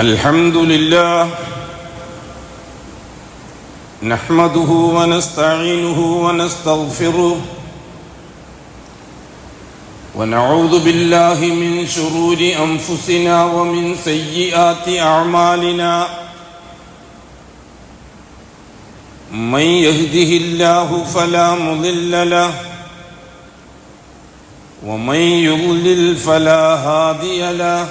الحمد لله نحمده ونستعينه ونستغفره ونعوذ بالله من شرور أنفسنا ومن سيئات أعمالنا من يهده الله فلا مضل له ومن يضلل فلا هادي له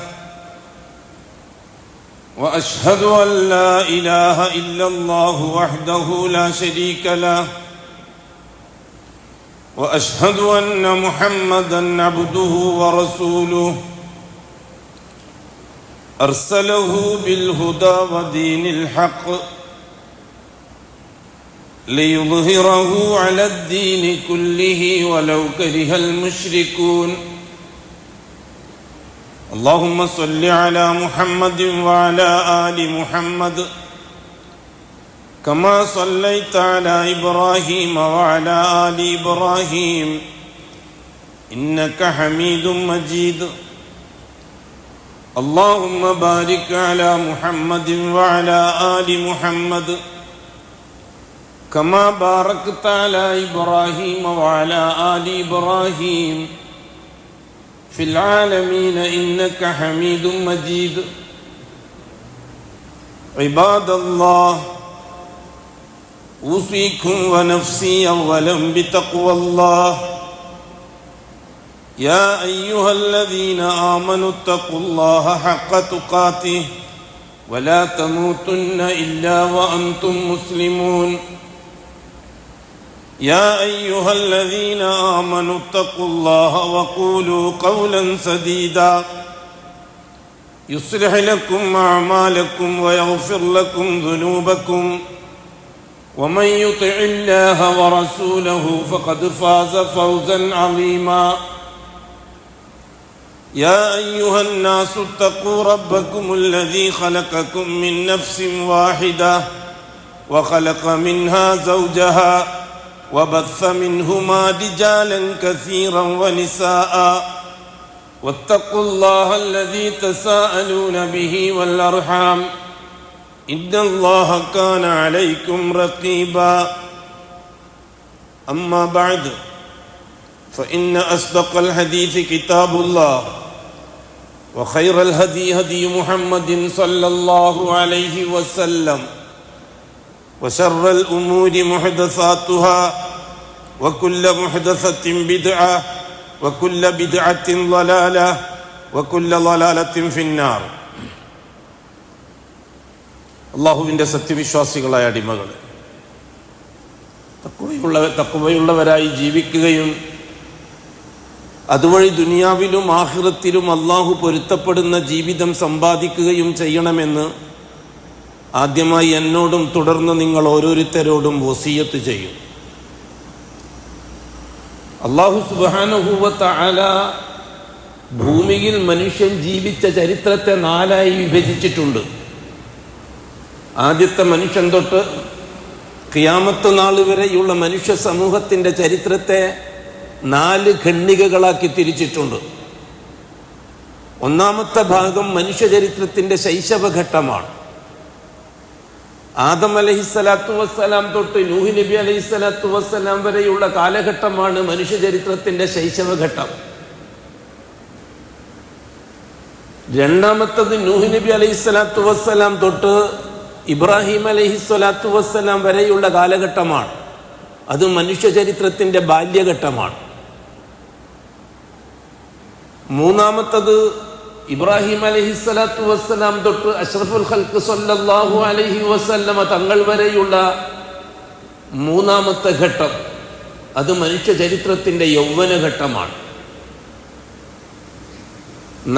وأشهد أن لا إله إلا الله وحده لا شريك له وأشهد أن محمدًا عبده ورسوله أرسله بالهدى ودين الحق ليظهره على الدين كله ولو كره المشركون اللهم صل على محمد وعلى آل محمد كما صليت على إبراهيم وعلى آل إبراهيم إنك حميد مجيد اللهم بارك على محمد وعلى آل محمد كما باركت على إبراهيم وعلى آل إبراهيم في العالمين إنك حميد مجيد عباد الله أوصيكم ونفسي أولا بتقوى الله يا أيها الذين آمنوا اتقوا الله حق تقاته ولا تموتن إلا وأنتم مسلمون يا أيها الذين آمنوا اتقوا الله وقولوا قولا سديدا يصلح لكم أعمالكم ويغفر لكم ذنوبكم ومن يطع الله ورسوله فقد فاز فوزا عظيما يا أيها الناس اتقوا ربكم الذي خلقكم من نفس واحدة وخلق منها زوجها وبث منهما رجالا كثيرا ونساء واتقوا الله الذي تساءلون به والأرحام إن الله كان عليكم رقيبا أما بعد فإن أصدق الحديث كتاب الله وخير الهدي هدي محمد صلى الله عليه وسلم وشر الأمور محدثاتها وكل محدثة بدعة وكل بدعة ضلالة وكل ضلالة في النار അള്ളാഹുവിൻ്റെ സത്യവിശ്വാസികളായ അടിമകൾ തഖ്വയുള്ളവരായി ജീവിക്കുകയും അതുവഴി ദുനിയാവിലും ആഖിറത്തിലും അള്ളാഹു പൊരുത്തപ്പെടുന്ന ജീവിതം സമ്പാദിക്കുകയും ചെയ്യണമെന്ന് ആദ്യമായി എന്നോടും തുടർന്ന് നിങ്ങൾ ഓരോരുത്തരോടും വസിയത്ത് ചെയ്യും. അല്ലാഹു സുബ്ഹാനഹു വ തആല ഭൂമിയിൽ മനുഷ്യൻ ജീവിച്ച ചരിത്രത്തെ നാലായി വിഭജിച്ചിട്ടുണ്ട്. ആദ്യത്തെ മനുഷ്യൻ തൊട്ട് ഖിയാമത്ത് നാൾ വരെയുള്ള മനുഷ്യ സമൂഹത്തിൻ്റെ ചരിത്രത്തെ 4 ഖണ്ഡികകളാക്കി തിരിച്ചിട്ടുണ്ട്. ഒന്നാമത്തെ ഭാഗം മനുഷ്യ ചരിത്രത്തിൻ്റെ ശൈശവഘട്ടമാണ്. ആദം അലൈഹിസ്സലാത്തു വസ്സലാം തൊട്ട് നൂഹ് നബി അലൈഹിസ്സലാത്തു വസ്സലാം വരെയുള്ള കാലഘട്ടമാണ് മനുഷ്യ ചരിത്രത്തിൻ്റെ ശൈശവഘട്ടം. രണ്ടാമത്തത് നൂഹ് നബി അലൈഹിസ്സലാത്തു വസ്സലാം തൊട്ട് ഇബ്രാഹിം അലൈഹിസ്സലാത്തു വസ്സലാം വരെയുള്ള കാലഘട്ടമാണ്. അത് മനുഷ്യ ചരിത്രത്തിൻ്റെ ബാല്യഘട്ടമാണ്. മൂന്നാമത്തത് ഇബ്രാഹിം അലൈഹിസ്സലാത്തു വസ്സലാം തൊട്ട് അഷ്റഫുൽ ഖൽഖ് സ്വല്ലല്ലാഹു അലൈഹി വസല്ലമ തങ്ങൾ വരെയുള്ള മൂന്നാമത്തെ ഘട്ടം, അത് മനുഷ്യ ചരിത്രത്തിൻ്റെ യൗവനഘട്ടമാണ്.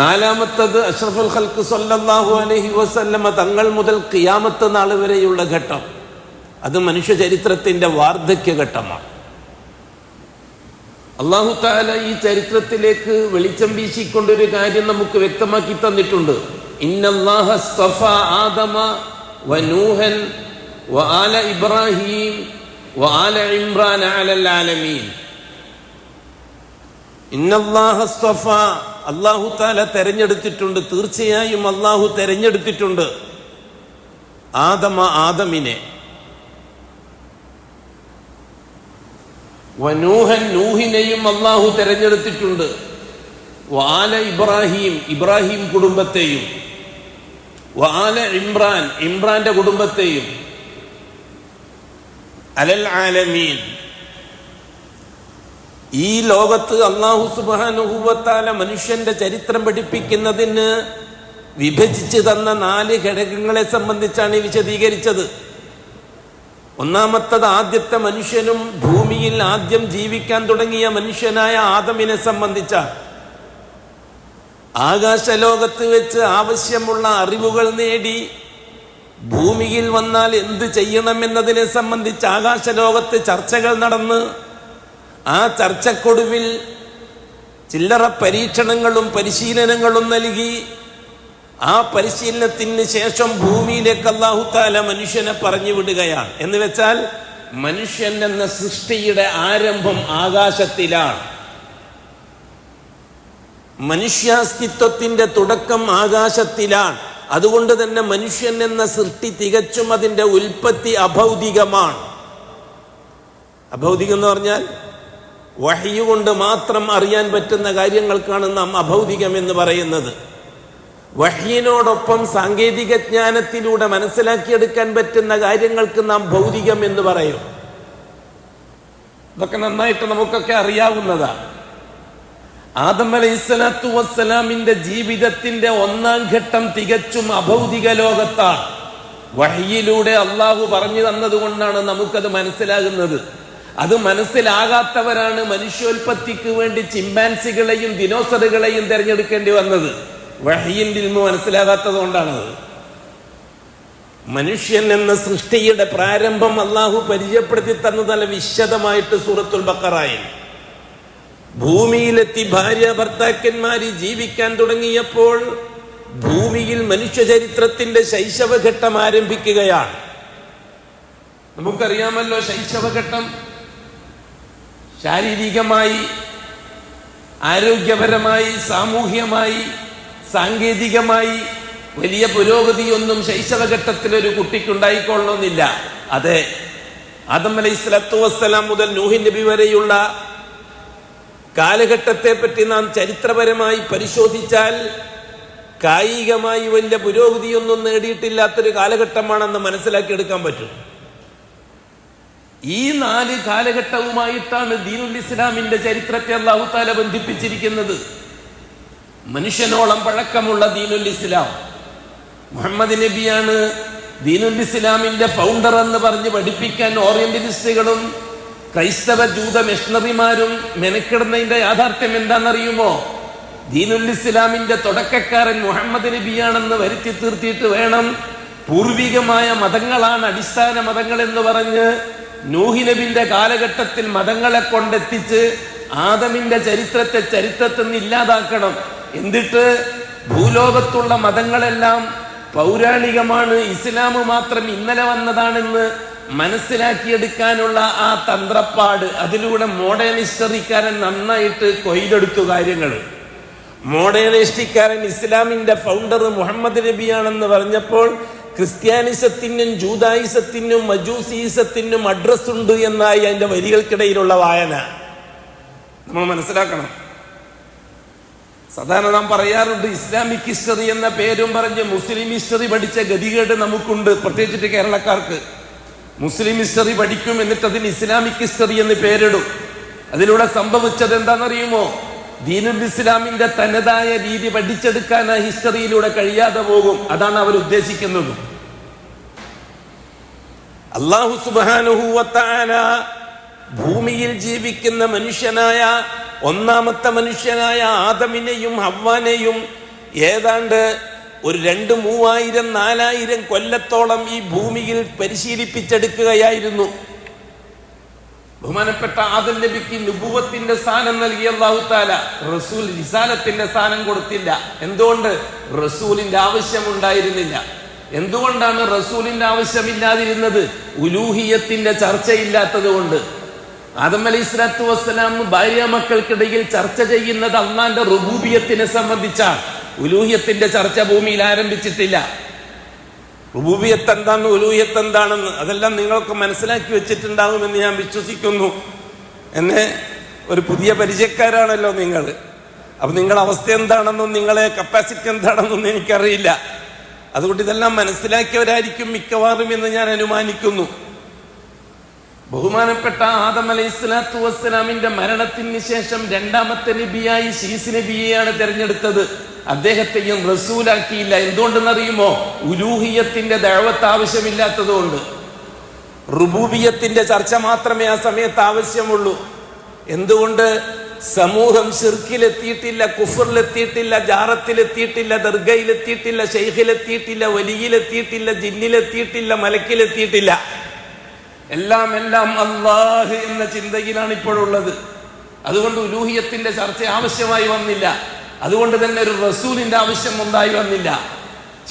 നാലാമത്തത് അഷ്റഫുൽ ഖൽഖ് സ്വല്ലല്ലാഹു അലൈഹി വസല്ലമ തങ്ങൾ മുതൽ ഖിയാമത്ത് നാൾ വരെയുള്ള ഘട്ടം, അത് മനുഷ്യ ചരിത്രത്തിൻ്റെ വാർദ്ധക്യഘട്ടമാണ്. അല്ലാഹു തആല ഈ ചരിത്രത്തിലേക്ക് വെളിച്ചം വീശിക്കൊണ്ടൊരു കാര്യം നമുക്ക് വ്യക്തമാക്കി തന്നിട്ടുണ്ട്. ഇന്നല്ലാഹ അസ്തഫ ആദമ വ നൂഹൻ വ ആല ഇബ്രാഹിം വ ആല ഇംറാൻ അലൽ ആലമീൻ. ഇന്നല്ലാഹ അസ്തഫ അല്ലാഹു തആല തെരഞ്ഞെടുത്തിട്ടുണ്ട്. തീർച്ചയായും അല്ലാഹു തെരഞ്ഞെടുത്തിട്ടുണ്ട് ആദമിനെ. വനൂഹൻ, നൂഹിനെയും അല്ലാഹു തെരഞ്ഞെടുത്തിട്ടുണ്ട്. വആല ഇബ്രാഹിം കുടുംബത്തെയും, വആല ഇമ്രാന്റെ കുടുംബത്തെയും, അലൽ ആലമീൻ. ഈ ലോകത്ത് അല്ലാഹു സുബ്ഹാനഹു വ തആല മനുഷ്യന്റെ ചരിത്രം പഠിപ്പിക്കുന്നതിന് വിഭജിച്ച് തന്ന 4 ഘടകങ്ങളെ സംബന്ധിച്ചാണ് വിശദീകരിച്ചത്. ഒന്നാമത്തത് ആദ്യത്തെ മനുഷ്യനും ഭൂമിയിൽ ആദ്യം ജീവിക്കാൻ തുടങ്ങിയ മനുഷ്യനായ ആദമിനെ സംബന്ധിച്ച ആകാശലോകത്ത് വെച്ച് ആവശ്യമുള്ള അറിവുകൾ നേടി ഭൂമിയിൽ വന്നാൽ എന്ത് ചെയ്യണമെന്നതിനെ സംബന്ധിച്ച് ആകാശലോകത്ത് ചർച്ചകൾ നടന്ന് ആ ചർച്ചക്കൊടുവിൽ ചില്ലറ പരീക്ഷണങ്ങളും പരിശീലനങ്ങളും നൽകി ആ പരിശീലനത്തിന് ശേഷം ഭൂമിയിലേക്ക് അല്ലാഹു തആല മനുഷ്യനെ പറഞ്ഞു വിടുകയാണ്. എന്ന് വെച്ചാൽ മനുഷ്യൻ എന്ന സൃഷ്ടിയുടെ ആരംഭം ആകാശത്തിലാണ്. മനുഷ്യാസ്തിത്വത്തിന്റെ തുടക്കം ആകാശത്തിലാണ്. അതുകൊണ്ട് തന്നെ മനുഷ്യൻ എന്ന സൃഷ്ടി തികച്ചും അതിന്റെ ഉൽപ്പത്തി അഭൗതികമാണ്. അഭൗതികം എന്ന് പറഞ്ഞാൽ വഹ്യ് കൊണ്ട് മാത്രം അറിയാൻ പറ്റുന്ന കാര്യങ്ങൾക്കാണ് നാം അഭൗതികം എന്ന് പറയുന്നത്. വഹ്യിനോടൊപ്പം സാങ്കേതിക ജ്ഞാനത്തിലൂടെ മനസ്സിലാക്കിയെടുക്കാൻ പറ്റുന്ന കാര്യങ്ങൾക്ക് നാം ഭൗതികം എന്ന് പറയും. ഇതൊക്കെ നന്നായിട്ട് നമുക്കൊക്കെ അറിയാവുന്നതാണ്. ആദം അലൈഹിസ്സലാത്തു വസ്സലാമിന്റെ ജീവിതത്തിന്റെ 1-ാം ഘട്ടം തികച്ചും അഭൗതിക ലോകത്താണ്. വഹ്യിലൂടെ അള്ളാഹു പറഞ്ഞു തന്നതുകൊണ്ടാണ് നമുക്കത് മനസ്സിലാകുന്നത്. അത് മനസ്സിലാകാത്തവരാണ് മനുഷ്യോൽപത്തിക്ക് വേണ്ടി ചിമ്പാൻസികളെയും ദിനോസറുകളെയും തിരഞ്ഞെടുക്കേണ്ടി വന്നത്. വഹ്യിന്റെ ഇൽമു മനസ്സിലാകാത്തത് കൊണ്ടാണത്. മനുഷ്യൻ എന്ന സൃഷ്ടിയുടെ പ്രാരംഭം അള്ളാഹു പരിചയപ്പെടുത്തി തന്നത് നല്ല വിശദമായിട്ട് സൂറത്തുൽ ബഖറയിൽ. ഭൂമിയിലെത്തി ഭാര്യ ഭർത്താക്കന്മാര് ജീവിക്കാൻ തുടങ്ങിയപ്പോൾ ഭൂമിയിൽ മനുഷ്യ ചരിത്രത്തിന്റെ ശൈശവഘട്ടം ആരംഭിക്കുകയാണ്. നമുക്കറിയാമല്ലോ, ശൈശവഘട്ടം ശാരീരികമായി, ആരോഗ്യപരമായി, സാമൂഹ്യമായി, സാങ്കേതികമായി വലിയ പുരോഗതിയൊന്നും ശൈശവഘട്ടത്തിൽ ഒരു കുട്ടിക്കുണ്ടായിക്കൊള്ളണമെന്നില്ല. അതെ, ആദം അലൈഹിസ്സലാത്തു വസ്സലാം മുതൽ നൂഹ് നബി വരെയുള്ള കാലഘട്ടത്തെ പറ്റി നാം ചരിത്രപരമായി പരിശോധിച്ചാൽ കായികമായി വലിയ പുരോഗതിയൊന്നും നേടിയിട്ടില്ലാത്തൊരു കാലഘട്ടമാണെന്ന് മനസ്സിലാക്കിയെടുക്കാൻ പറ്റും. ഈ 4 കാലഘട്ടവുമായിട്ടാണ് ദീനുൽ ഇസ്ലാമിന്റെ ചരിത്രത്തെ അല്ലാഹു തആല ബന്ധിപ്പിച്ചിരിക്കുന്നത്. മനുഷ്യനോളം പഴക്കമുള്ള ദീനുൽ ഇസ്ലാം മുഹമ്മദ് നബിയാണ് ദീനുൽ ഇസ്ലാമിന്റെ ഫൗണ്ടർ എന്ന് പറഞ്ഞ് പഠിപ്പിക്കാൻ ഓറിയന്റലിസ്റ്റുകളും ക്രൈസ്തവ ജൂത മിഷണറിമാരും മെനക്കിടുന്നതിന്റെ യാഥാർത്ഥ്യം എന്താണെന്നറിയുമോ? ദീനുൽ ഇസ്ലാമിന്റെ തുടക്കക്കാരൻ മുഹമ്മദ് നബിയാണെന്ന് വരുത്തി തീർത്തിയിട്ട് വേണം പൂർവികമായ മതങ്ങളാണ് അടിസ്ഥാന മതങ്ങൾ എന്ന് പറഞ്ഞ് നൂഹ് നബിന്റെ കാലഘട്ടത്തിൽ മതങ്ങളെ കൊണ്ടെത്തിച്ച് ആദമിന്റെ ചരിത്രത്തിൽ നിന്ന് ഇല്ലാതാക്കണം. എന്നിട്ട് ഭൂലോകത്തുള്ള മതങ്ങളെല്ലാം പൗരാണികമാണ്, ഇസ്ലാം മാത്രം ഇന്നലെ വന്നതാണെന്ന് മനസ്സിലാക്കിയെടുക്കാനുള്ള ആ തന്ത്രപ്പാട്, അതിലൂടെ മോഡേൺ ഹിസ്റ്ററിക്കാരൻ നന്നായിട്ട് കൊയ്തെടുത്തു കാര്യങ്ങൾ. മോഡേൺ ഹിസ്റ്ററിക്കാരൻ ഇസ്ലാമിന്റെ ഫൗണ്ടർ മുഹമ്മദ് നബിയാണെന്ന് പറഞ്ഞപ്പോൾ ക്രിസ്ത്യാനിസത്തിനും ജൂതായിസത്തിനും മജൂസിസത്തിനും അഡ്രസ് ഉണ്ട് എന്നായി അതിന്റെ വരികൾക്കിടയിലുള്ള വായന. നമ്മൾ മനസ്സിലാക്കണം. സാധാരണ നാം പറയാറുണ്ട് ഇസ്ലാമിക് ഹിസ്റ്ററി എന്ന പേരും പറഞ്ഞ് മുസ്ലിം ഹിസ്റ്ററി പഠിച്ച ഗതികേട് നമുക്കുണ്ട്, പ്രത്യേകിച്ചിട്ട് കേരളക്കാർക്ക്. മുസ്ലിം ഹിസ്റ്ററി പഠിക്കും, എന്നിട്ട് അതിന് ഇസ്ലാമിക് ഹിസ്റ്ററി എന്ന് പേരിടും. അതിലൂടെ സംഭവിച്ചത് എന്താണെന്നറിയുമോ? ദീനുൽ ഇസ്ലാമിന്റെ തനതായ രീതി പഠിച്ചെടുക്കാൻ ആ ഹിസ്റ്ററിയിലൂടെ കഴിയാതെ പോകും. അതാണ് അവർ ഉദ്ദേശിക്കുന്നത്. അല്ലാഹു സുബ്ഹാനഹു വ തആല ഭൂമിയിൽ ജീവിക്കുന്ന മനുഷ്യനായ 1-ാമത്തെ മനുഷ്യനായ ആദമിനെയും ഹവ്വാനെയും ഏതാണ്ട് ഒരു 2,000-3,000-4,000 കൊല്ലത്തോളം ഈ ഭൂമിയിൽ പരിശീലിപ്പിച്ചെടുക്കുകയായിരുന്നു. ബഹുമാനപ്പെട്ട ആദം നബിക്ക് നുബുവത്തിന്റെ സ്ഥാനം നൽകിയ അല്ലാഹു തആല റസൂൽ റിസാലത്തിന്റെ സ്ഥാനം കൊടുത്തില്ല. എന്തുകൊണ്ട്? റസൂലിന്റെ ആവശ്യമുണ്ടായിരുന്നില്ല. എന്തുകൊണ്ടാണ് റസൂലിന്റെ ആവശ്യമില്ലാതിരുന്നത്? ഉലൂഹിയത്തിന്റെ ചർച്ചയില്ലാത്തത് കൊണ്ട്. ആദം അലൈഹിസ്സലാത്തു വസ്സലാം ഭാര്യ മക്കൾക്കിടയിൽ ചർച്ച ചെയ്യുന്നത് അള്ളാന്റെ റുബൂബിയത്തിനെ സംബന്ധിച്ചാണ്. ഉലൂഹിയത്തിന്റെ ചർച്ച ഭൂമിയിൽ ആരംഭിച്ചിട്ടില്ല. റുബൂബിയത്ത് എന്താണെന്ന്, ഉലൂഹിയത്ത് എന്താണെന്ന് അതെല്ലാം നിങ്ങൾക്ക് മനസ്സിലാക്കി വെച്ചിട്ടുണ്ടാകുമെന്ന് ഞാൻ വിശ്വസിക്കുന്നു. എന്നെ ഒരു പുതിയ പരിചയക്കാരാണല്ലോ നിങ്ങൾ. അപ്പൊ നിങ്ങളുടെ അവസ്ഥ എന്താണെന്നും നിങ്ങളെ കപ്പാസിറ്റി എന്താണെന്നൊന്നും എനിക്കറിയില്ല. അതുകൊണ്ട് ഇതെല്ലാം മനസ്സിലാക്കിയവരായിരിക്കും മിക്കവാറും എന്ന് ഞാൻ അനുമാനിക്കുന്നു. ബഹുമാനപ്പെട്ട ആദം അലൈഹിസ്സലാത്തു വസ്സലാമിന്റെ മരണത്തിന് ശേഷം രണ്ടാമത്തെ നബിയായി ശീസ് നബിയെയാണ് തെരഞ്ഞെടുത്തത്. അദ്ദേഹത്തെയും റസൂലാക്കിയില്ല. എന്തുകൊണ്ടെന്നറിയുമോ? ഉലൂഹിയത്തിന്റെ ദഅവത്ത് ആവശ്യമില്ലാത്തതുകൊണ്ട്. റുബൂബിയത്തിന്റെ ചർച്ച മാത്രമേ ആ സമയത്ത് ആവശ്യമുള്ളൂ. എന്തുകൊണ്ട്? സമൂഹം ശിർക്കിലെത്തിയിട്ടില്ല, കുഫറിലെത്തിയിട്ടില്ല, ജാറത്തിലെത്തിയിട്ടില്ല, ദർഗയിലെത്തിയിട്ടില്ല, ശൈഖിലെത്തിയിട്ടില്ല, വലിയിലെത്തിയിട്ടില്ല, ജിന്നിലെത്തിയിട്ടില്ല, മലക്കിലെത്തിയിട്ടില്ല. എല്ലാം അല്ലാഹ് എന്ന ചിന്തയിലാണ് ഇപ്പോഴുള്ളത്. അതുകൊണ്ട് ഉലൂഹിയത്തിന്റെ ചർച്ച ആവശ്യമായി വന്നില്ല. അതുകൊണ്ട് തന്നെ ഒരു റസൂലിന്റെ ആവശ്യം ഉണ്ടായി വന്നില്ല.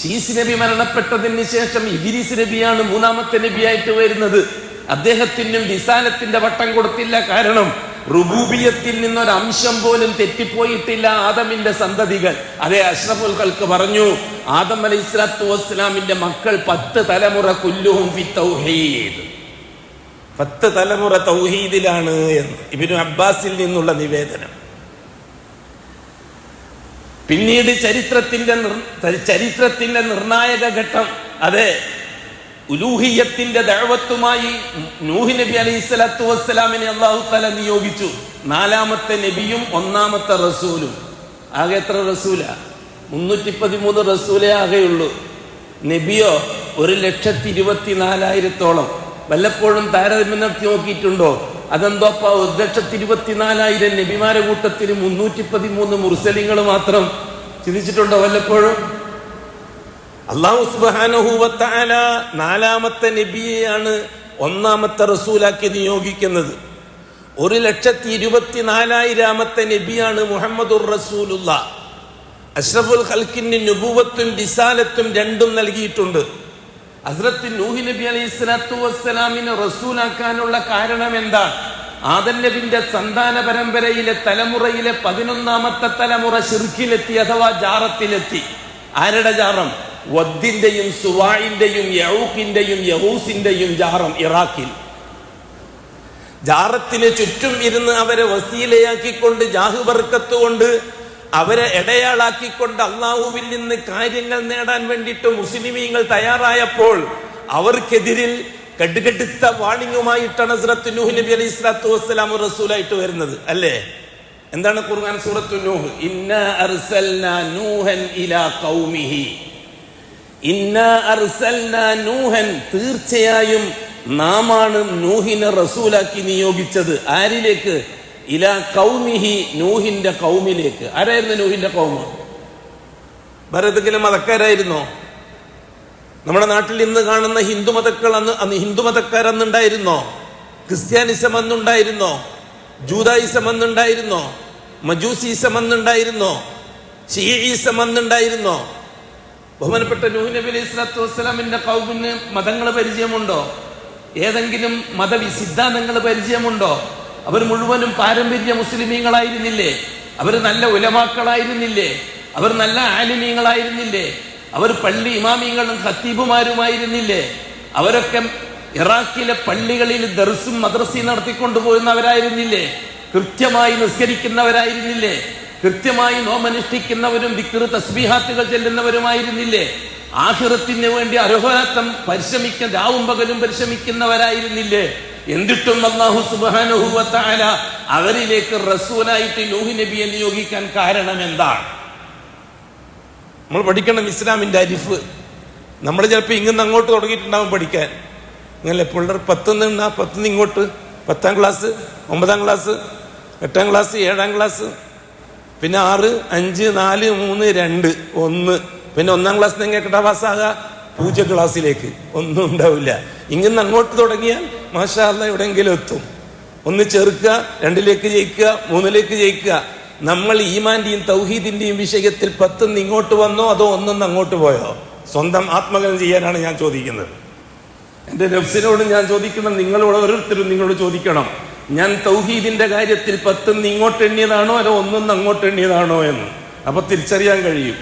ശീസ് നബി മരണപ്പെട്ടതിന് ശേഷം ഇദ്രീസ് നബിയാണ് മൂന്നാമത്തെ നബിയായിട്ട് വരുന്നത്. അദ്ദേഹത്തിനും റിസാലത്തിന്റെ പട്ടം കൊടുത്തില്ല. കാരണം റുബൂബിയത്തിൽ നിന്നൊരംശം പോലും തെറ്റിപ്പോയിട്ടില്ല ആദമിന്റെ സന്തതികൾ. അതേ അഷ്റഫുൽ ഖൽഖ് പറഞ്ഞു, ആദം അലൈഹിസ്സലാത്തു വസ്സലാമിന്റെ മക്കൾ 10 തലമുറ കുല്ലുഹും ഫി തൗഹീദ്, 10 തലമുറ തൗഹീദിലാണ് എന്ന് ഇബ്നു അബ്ബാസിൽ നിന്നുള്ള നിവേദനം. പിന്നീട് ചരിത്രത്തിന്റെ നിർണായക ഘട്ടം, അതെ, ഉലൂഹിയത്തിന്റെ ദഅവത്തുമായി നൂഹ് നബി അലൈഹിസ്സലാത്തു വസ്സലാമിനെ അല്ലാഹു തആല നിയോഗിച്ചു. 4ാമത്തെ നബിയും 1ാമത്തെ റസൂലും. ആകെ എത്ര റസൂലാ? 313 റസൂലേ ആകെയുള്ളൂ. നബിയോ 1,24,000-ഓളം. വല്ലപ്പോഴും താരതമ്യം നടത്തി നോക്കിയിട്ടുണ്ടോ? അതെന്തോ 1,24,000 നബിമാരെ കൂട്ടത്തിൽ 313 മുർസലിങ്ങൾ മാത്രം. ചിന്തിച്ചിട്ടുണ്ടോ വല്ലപ്പോഴും? അല്ലാഹു സുബ്ഹാനഹു വ തആല 4ാമത്തെ നബിയെയാണ് 1ാമത്തെ റസൂലാക്കി നിയോഗിക്കുന്നത്. 1,24,000-ാമത്തെ നബിയാണ് മുഹമ്മദുർ റസൂലുള്ളാഹ്. അഷ്റഫുൽ ഖൽഖിന് നുബുവത്തും റിസാലത്തും രണ്ടും നൽകിയിട്ടുണ്ട്. ഹസ്രത്ത് നൂഹ് നബി അലൈഹിസ്സലാത്തു വസ്സലാമിനെ റസൂലാക്കാനുള്ള കാരണം എന്താ? ആദം നബിന്റെ സന്താന പരമ്പരയിലെ തലമുറയിലെ 11ാമത്തെ തലമുറ ശിർക്കിലെത്തി, അഥവാ ജാറത്തിലെത്തി. ആരുടെ ജാറം? വദ്ദിന്റെയും സുവാഇന്റെയും യഊഖിന്റെയും യഹൂസിന്റെയും ജാറം ഇറാഖിൽ. ജാറത്തിന് ചുറ്റും ഇരുന്ന് അവരെ വസീലയാക്കിക്കൊണ്ട്, ജാഹ് ബർക്കത്ത് കൊണ്ട് അവരെ ഇടയാളാക്കിക്കൊണ്ട് അള്ളാഹുവിൽ നിന്ന് കാര്യങ്ങൾ നേടാൻ വേണ്ടിയിട്ട് മുസ്ലിമീങ്ങൾ തയ്യാറായപ്പോൾ അവർക്കെതിരിൽ കടുകടുത്ത വാണിങ്ങുമായിട്ടാണ് ഹസ്രത്ത് നൂഹ് നബി അലൈഹിസ്സലാത്തു വസ്സലാം റസൂലായിട്ട് വരുന്നത്. അല്ലേ? എന്താണ് ഖുർആൻ സൂറത്തു നൂഹ്? ഇന്നാ അർസൽനാ നൂഹൻ ഇലാ ഖൗമിഹി, ഇന്നാ അർസൽനാ നൂഹൻ, തീർച്ചയായും നാമാണ് നൂഹിനെ റസൂലാക്കി നിയോഗിച്ചത്. ആരിലേക്ക്? ഇലാ ഖൗമിഹി, നൂഹിന്റെ ഖൗമിലേക്ക്. ആരായിരുന്നു നൂഹിന്റെ ഖൗമ? വേറെ ഏതെങ്കിലും മതക്കാരായിരുന്നോ? നമ്മുടെ നാട്ടിൽ ഇന്ന് കാണുന്ന ഹിന്ദുമതക്കൾ അന്ന് ഹിന്ദുമതക്കാർ അന്നുണ്ടായിരുന്നോ? ക്രിസ്ത്യാനിസം അന്നുണ്ടായിരുന്നോ? ജൂതായിസം അന്നുണ്ടായിരുന്നോ? മജൂസിസം അന്നുണ്ടായിരുന്നോ? ഷിഈസം അന്നുണ്ടായിരുന്നോ? ബഹുമാനപ്പെട്ട നൂഹ് നബി അലൈഹിസ്സലാത്തു വസ്സലാമിന്റെ ഖൗമിന് മതങ്ങൾ പരിചയമുണ്ടോ? ഏതെങ്കിലും സിദ്ധാന്തങ്ങൾ പരിചയമുണ്ടോ? അവർ മുഴുവനും പാരമ്പര്യ മുസ്ലിമീങ്ങളായിരുന്നില്ലേ? അവർ നല്ല ഉലമാക്കളായിരുന്നില്ലേ? അവർ നല്ല ആലിമീങ്ങളായിരുന്നില്ലേ? അവർ പള്ളി ഇമാമിങ്ങളും ഖത്തീബുമാരുമായിരുന്നില്ലേ? അവരൊക്കെ ഇറാഖിലെ പള്ളികളിൽ ദർസും മദ്രസയും നടത്തിക്കൊണ്ടുപോകുന്നവരായിരുന്നില്ലേ? കൃത്യമായി നിസ്കരിക്കുന്നവരായിരുന്നില്ലേ? കൃത്യമായി നോമനുഷ്ഠിക്കുന്നവരും ദിക്ർ തസ്ബീഹാത്തുകൾ ചെല്ലുന്നവരുമായിരുന്നില്ലേ? ആഖിറത്തിന് വേണ്ടി അരോഹരാത്തം രാവും പകലും പരിശ്രമിക്കുന്നവരായിരുന്നില്ലേ? എന്നിട്ടും അല്ലാഹു സുബ്ഹാനഹു വ തആല അവരിലേക്ക് റസൂലായിട്ട് നൂഹ് നബിയെ നിയോഗിക്കാൻ കാരണം എന്താണ്? നമ്മൾ പഠിക്കണം ഇസ്ലാമിന്റെ അരിഫ്. നമ്മൾ ചിലപ്പോൾ ഇങ്ങനെ അങ്ങോട്ട് തുടങ്ങിയിട്ടുണ്ടാവും പഠിക്കാൻ. ഇങ്ങനെ പിള്ളേർ 10 ഇങ്ങോട്ട് 10ാം ക്ലാസ്, 9ാം ക്ലാസ്, 8ാം ക്ലാസ്, 7ാം ക്ലാസ്, പിന്നെ 6, 5, 4, 3, 2, 1, പിന്നെ 1ാം ക്ലാസ് എങ്ങനെ പാസ്സാകുക? 0 ക്ലാസ്സിലേക്ക്. ഒന്നും ഉണ്ടാവില്ല. ഇങ്ങനെ അങ്ങോട്ട് തുടങ്ങിയാൽ മാഷാ അല്ലാഹ് എവിടെയെങ്കിലും എത്തും. 1 ചേർക്കുക, 2ലേക്ക് ജയിക്കുക, 3ലേക്ക് ജയിക്കുക. നമ്മൾ ഈമാന്റെയും തൗഹീദിന്റെയും വിഷയത്തിൽ 10 ഇങ്ങോട്ട് വന്നോ അതോ 1 അങ്ങോട്ട് പോയോ? സ്വന്തം ആത്മകലനം ചെയ്യാനാണ് ഞാൻ ചോദിക്കുന്നത്. എൻ്റെ നഫ്സിനോട് ഞാൻ ചോദിക്കണം, നിങ്ങളോട് ഓരോരുത്തരും നിങ്ങളോട് ചോദിക്കണം. ഞാൻ തൗഹീദിന്റെ കാര്യത്തിൽ 10 ഇങ്ങോട്ട് എണ്ണിയതാണോ അതോ 1 അങ്ങോട്ട് എണ്ണിയതാണോ എന്ന് അപ്പൊ തിരിച്ചറിയാൻ കഴിയും.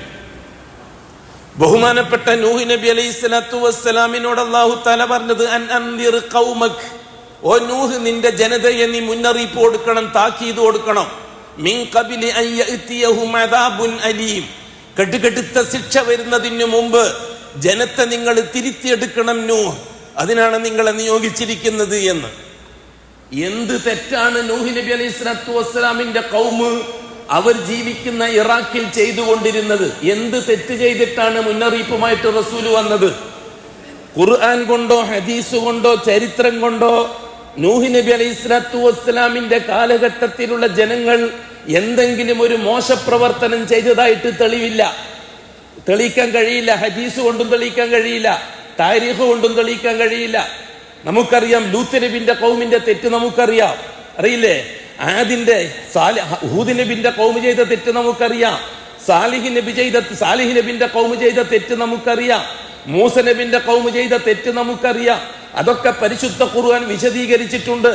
ബഹുമാനപ്പെട്ട നൂഹ് നബി അലൈഹി സ്വലാത്തു വസ്സലാമിനോട് അല്ലാഹു തആല പറഞ്ഞത് അൻ അൻദിർ ഖൗമക്, ഓ നൂഹ് നിന്റെ ജനതയെ നീ മുന്നറിയിപ്പ് കൊടുക്കണം, താക്കീത് കൊടുക്കണം. മിൻ ഖബലി അൻ യഅതിയഹും അദാബുൻ അലീം, കടുകടുത്ത ശിക്ഷ വരുന്നതിന് മുമ്പ് ജനത്തെ നിങ്ങൾ തിരുത്തിയെടുക്കണം നൂഹ്, അതിനാണ് നിങ്ങളെ നിയോഗിച്ചിരിക്കുന്നത് എന്ന്. എന്ത് തെറ്റാണ് നൂഹ് നബി അലൈഹി സ്വലാത്തു വസ്സലാമിന്റെ ഖൗമ് അവർ ജീവിക്കുന്ന ഇറാഖിൽ ചെയ്തുകൊണ്ടിരുന്നത്? എന്ത് തെറ്റ് ചെയ്തിട്ടാണ് മുന്നറിയിപ്പുമായിട്ട് റസൂല് വന്നത്? ഖുർആൻ കൊണ്ടോ ഹദീസ് കൊണ്ടോ ചരിത്രം കൊണ്ടോ നൂഹ് നബി അലൈഹി സ്വലാത്തു വസ്സലാമിന്റെ കാലഘട്ടത്തിലുള്ള ജനങ്ങൾ എന്തെങ്കിലും ഒരു മോശപ്രവർത്തനം ചെയ്തതായിട്ട് തെളിയിക്കാൻ കഴിയില്ല. ഹദീസ് കൊണ്ടും തെളിയിക്കാൻ കഴിയില്ല, താരീഖ് കൊണ്ടും തെളിയിക്കാൻ കഴിയില്ല. നമുക്കറിയാം ലൂത്ത് നബിന്റെ ഖൗമിന്റെ തെറ്റ് നമുക്കറിയാം, അറിയില്ലേ? ആദിന്റെ ഹൂദ് നബിന്റെ ഖൗമ് ചെയ്ത തെറ്റ് നമുക്കറിയാം, സാലിഹ് നബിന്റെ ഖൗമ് ചെയ്ത തെറ്റ് നമുക്കറിയാം, മൂസ നബിന്റെ ഖൗമ് ചെയ്ത തെറ്റ് നമുക്കറിയാം. അതൊക്കെ പരിശുദ്ധ ഖുർആൻ വിശദീകരിച്ചിട്ടുണ്ട്.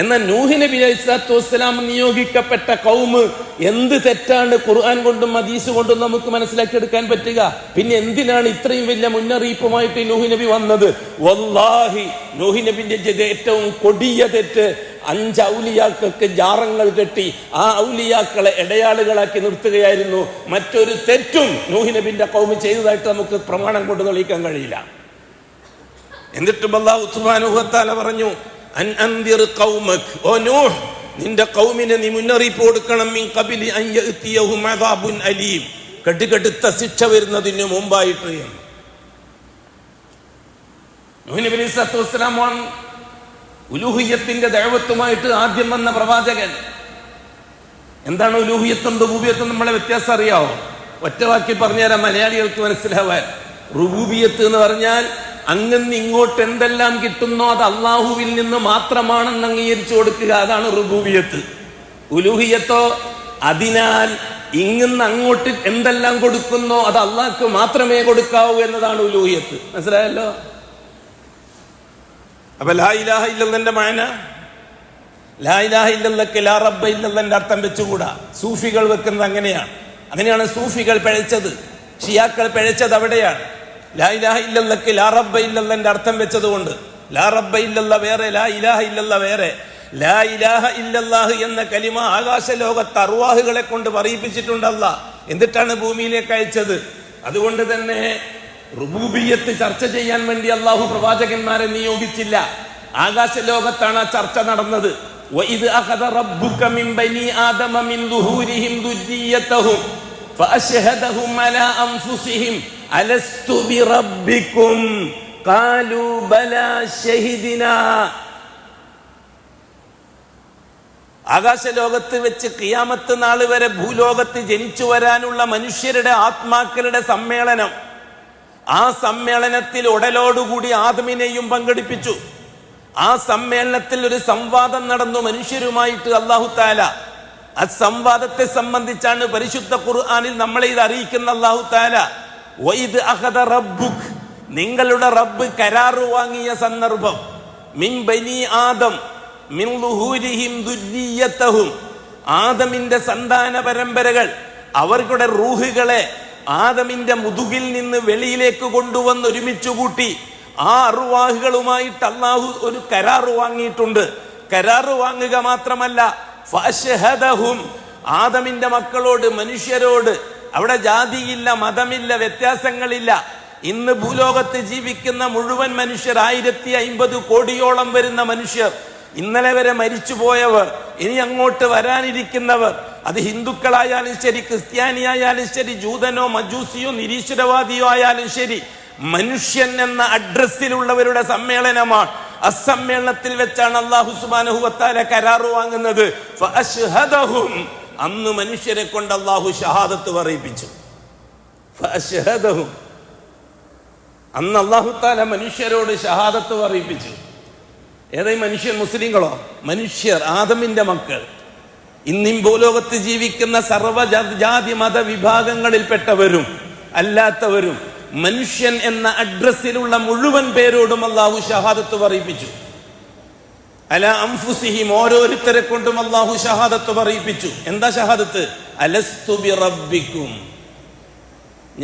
എന്നാൽ നൂഹ് നബി അലൈഹി സ്വലാത്തു വസ്സലാം നിയോഗിക്കപ്പെട്ട ഖൗമ് എന്ത് തെറ്റാണ് ഖുർആൻ കൊണ്ടും ഹദീസ് കൊണ്ടും നമുക്ക് മനസ്സിലാക്കിയെടുക്കാൻ പറ്റുക? പിന്നെ എന്തിനാണ് ഇത്രയും വലിയ മുന്നറിയിപ്പുമായിട്ട് നൂഹ് നബി വന്നത്? വല്ലാഹി നൂഹ് നബിന്റെ ഏറ്റവും കൊടിയ തെറ്റ് 5 ഔലിയാക്കൾക്ക് ജാറങ്ങൾ കെട്ടി ആ ഔലിയാക്കളെ ഇടയാളുകളാക്കി നിർത്തുകയായിരുന്നു. മറ്റൊരു തെറ്റും നൂഹ് നബിന്റെ ഖൗമ് ചെയ്തതായിട്ട് നമുക്ക് പ്രമാണം കൊണ്ട് തെളിയിക്കാൻ കഴിയില്ല. എന്നിട്ടും അല്ലാഹു സുബ്ഹാനഹു വ തആല പറഞ്ഞു അൻ അൻദിർ ഖൗമക്, ഓ നൂഹ് നിന്റെ ഖൗമിനെ നീ മുന്നറിയിപ്പ് കൊടുക്കണം. മിൻ ഖബലി അൻ യഅതിയഹും അദാബുൻ അലീം, കടുകടുത്ത ശിക്ഷ വരുന്നതിന് മുമ്പായിട്ട്. നൂഹ് നബി അലൈഹി സ്വലാത്തു വസ്സലാമാണ് ഉലൂഹിയത്തിന്റെ ദഅവത്തുമായിട്ട് ആദ്യം വന്ന പ്രവാചകൻ. എന്താണ് ഉലൂഹിയത്തും റുബൂബിയത്തും നമ്മളെ വ്യത്യാസം അറിയാവോ? ഒറ്റ വാക്കി പറഞ്ഞുതരാം മലയാളികൾക്ക് മനസ്സിലാവാൻ. റുബൂബിയത്ത് എന്ന് പറഞ്ഞാൽ അങ്ങനെ ഇങ്ങോട്ട് എന്തെല്ലാം കിട്ടുന്നോ അത് അള്ളാഹുവിൽ നിന്ന് മാത്രമാണെന്ന് അംഗീകരിച്ചു കൊടുക്കുക, അതാണ് റുബൂബിയത്ത്. ഉലൂഹിയത്തോ അതിനാൽ ഇങ്ങന്ന് അങ്ങോട്ട് എന്തെല്ലാം കൊടുക്കുന്നോ അത് അള്ളാഹ്ക്ക് മാത്രമേ കൊടുക്കാവൂ എന്നതാണ് ഉലൂഹിയത്ത്. മനസ്സിലായല്ലോ? അപ്പൊ ലാ ഇലാഹ ഇല്ലല്ലാഹ്ന്റെ മഅന, ലാ ഇലാഹ ഇല്ലല്ലാഹ്ക്ക് ലാ റബ്ബ ഇല്ലല്ലാഹ്ന്റെ അർത്ഥം വെച്ചുകൂടാ. സൂഫികൾ വെക്കുന്നത് അങ്ങനെയാണ് സൂഫികൾ പിഴച്ചത്, ഷിയാക്കൾ പിഴച്ചത് അവിടെയാണ്. ലാ ഇലാഹ ഇല്ലല്ലാഹ്ക്ക് ലാ റബ്ബ ഇല്ലല്ലാഹ്ന്റെ അർത്ഥം വെച്ചതുകൊണ്ട് ലാ റബ്ബ ഇല്ലല്ലാഹ് വേറെ, ലാ ഇലാഹ ഇല്ലല്ലാഹ് വേറെ. ലാ ഇലാഹ ഇല്ലല്ലാഹ് എന്ന കലിമ ആകാശ ലോകത്ത് അർവാഹുകളെ കൊണ്ട് പറയിപ്പിച്ചിട്ടുണ്ട് അല്ലാഹ്. എന്നിട്ടാണ് ഭൂമിയിലേക്ക് അയച്ചത്. അതുകൊണ്ട് തന്നെ റുബൂബിയത്ത് ചർച്ച ചെയ്യാൻ വേണ്ടി അല്ലാഹു പ്രവാചകന്മാരെ നിയോഗിച്ചില്ല. ആകാശ ലോകത്താണ് ആ ചർച്ച നടന്നത്. വഇദ് അഖദ റബ്ബുക മിൻ ബനി ആദമ മിൻ ദുഹൂരിഹിം ദുർരിയ്യതഹും ഫഅശ്ഹദഹും അലാ അൻഫുസിഹിം അലസ്തു ബിറബ്ബികും ഖാലൂ ബലാ ശഹിദിനാ. ആകാശ ലോകത്ത് വെച്ച് ഖിയാമത്ത് നാൾ വരെ ഭൂലോകത്ത് ജനിച്ചു വരാനുള്ള മനുഷ്യരുടെ ആത്മാക്കളുടെ സമ്മേളനം. ആ സമ്മേളനത്തിൽ ഉടലോടുകൂടി ആദമിനെയും പങ്കെടുപ്പിച്ചു. ആ സമ്മേളനത്തിൽ ഒരു സംവാദം നടന്നു മനുഷ്യരുമായിട്ട് അല്ലാഹു തആല. ആ സംവാദത്തെ സംബന്ധിച്ചാണ് പരിശുദ്ധ ഖുർആനിൽ നമ്മളെ ഇത് അറിയിക്കുന്ന അല്ലാഹു തആല. വഇദ് അഖദ റബ്ബുക്, നിങ്ങളുടെ റബ്ബ് കരാറ് വാങ്ങിയ സന്ദർഭം. മിൻ ബനി ആദം മിൻ ളുഹൂരിഹിം ദുർരിയ്യതഹും, ആദമിന്റെ സന്താന പരമ്പരകൾ അവരുടെ റൂഹുകളെ ആദമിന്റെ മുതുകിൽ നിന്ന് വെളിയിലേക്ക് കൊണ്ടുവന്ന് ഒരുമിച്ചു കൂട്ടി. ആ അർവാഹുകളുമായിട്ട് അല്ലാഹു ഒരു കരാറ് വാങ്ങിയിട്ടുണ്ട്. കരാറ് വാങ്ങുക മാത്രമല്ല, ഫഅശ്ഹദഹും, ആദമിന്റെ മക്കളോട്, മനുഷ്യരോട്, അവിടെ ജാതിയില്ല, മതമില്ല, വ്യത്യാസങ്ങളില്ല. ഇന്ന് ഭൂലോകത്ത് ജീവിക്കുന്ന മുഴുവൻ മനുഷ്യർ 1050 കോടിയോളം വരുന്ന മനുഷ്യർ, ഇന്നലെ വരെ മരിച്ചുപോയവർ, ഇനി അങ്ങോട്ട് വരാനിരിക്കുന്നവർ, അത് ഹിന്ദുക്കളായാലും ശരി, ക്രിസ്ത്യാനിയായാലും ശരി, ജൂതനോ മജൂസിയോ നിരീശ്വരവാദിയോ ആയാലും ശരി, മനുഷ്യൻ എന്ന അഡ്രസ്സിലുള്ളവരുടെ സമ്മേളനമാണ്. അസമ്മേളനത്തിൽ വെച്ചാണ് അല്ലാഹു സുബ്ഹാനഹു വ തആല കരാറ് വാങ്ങുന്നത്. ഫഅശ്ഹദഹും, അന്ന് മനുഷ്യരെ കൊണ്ട് അല്ലാഹു ഷഹാദത്ത് പറയിപ്പിച്ചു. ഫഅശ്ഹദഹും, അന്ന് അല്ലാഹു തആല മനുഷ്യരോട് ഷഹാദത്ത് പറയിപ്പിച്ചു. ഏതായി മനുഷ്യൻ? മുസ്ലിങ്ങളോ? മനുഷ്യർ, ആദമിന്റെ മക്കൾ. ഇന്നും ഭൂലോകത്ത് ജീവിക്കുന്ന സർവ്വജാതി മത വിഭാഗങ്ങളിൽപ്പെട്ടവരും അല്ലാത്തവരും മനുഷ്യൻ എന്ന അഡ്രസ്സിലുള്ള മുഴുവൻ പേരോടും അല്ലാഹു ഷഹാദത്ത് പറയിപ്പിച്ചു. അലാ അൻഫുസിഹിം, ഓരോരുത്തരെ കൊണ്ടും അല്ലാഹു ഷഹാദത്ത് പറയിപ്പിച്ചു. എന്താ ഷഹാദത്ത്? അലസ്തു ബി റബ്ബിക്കും,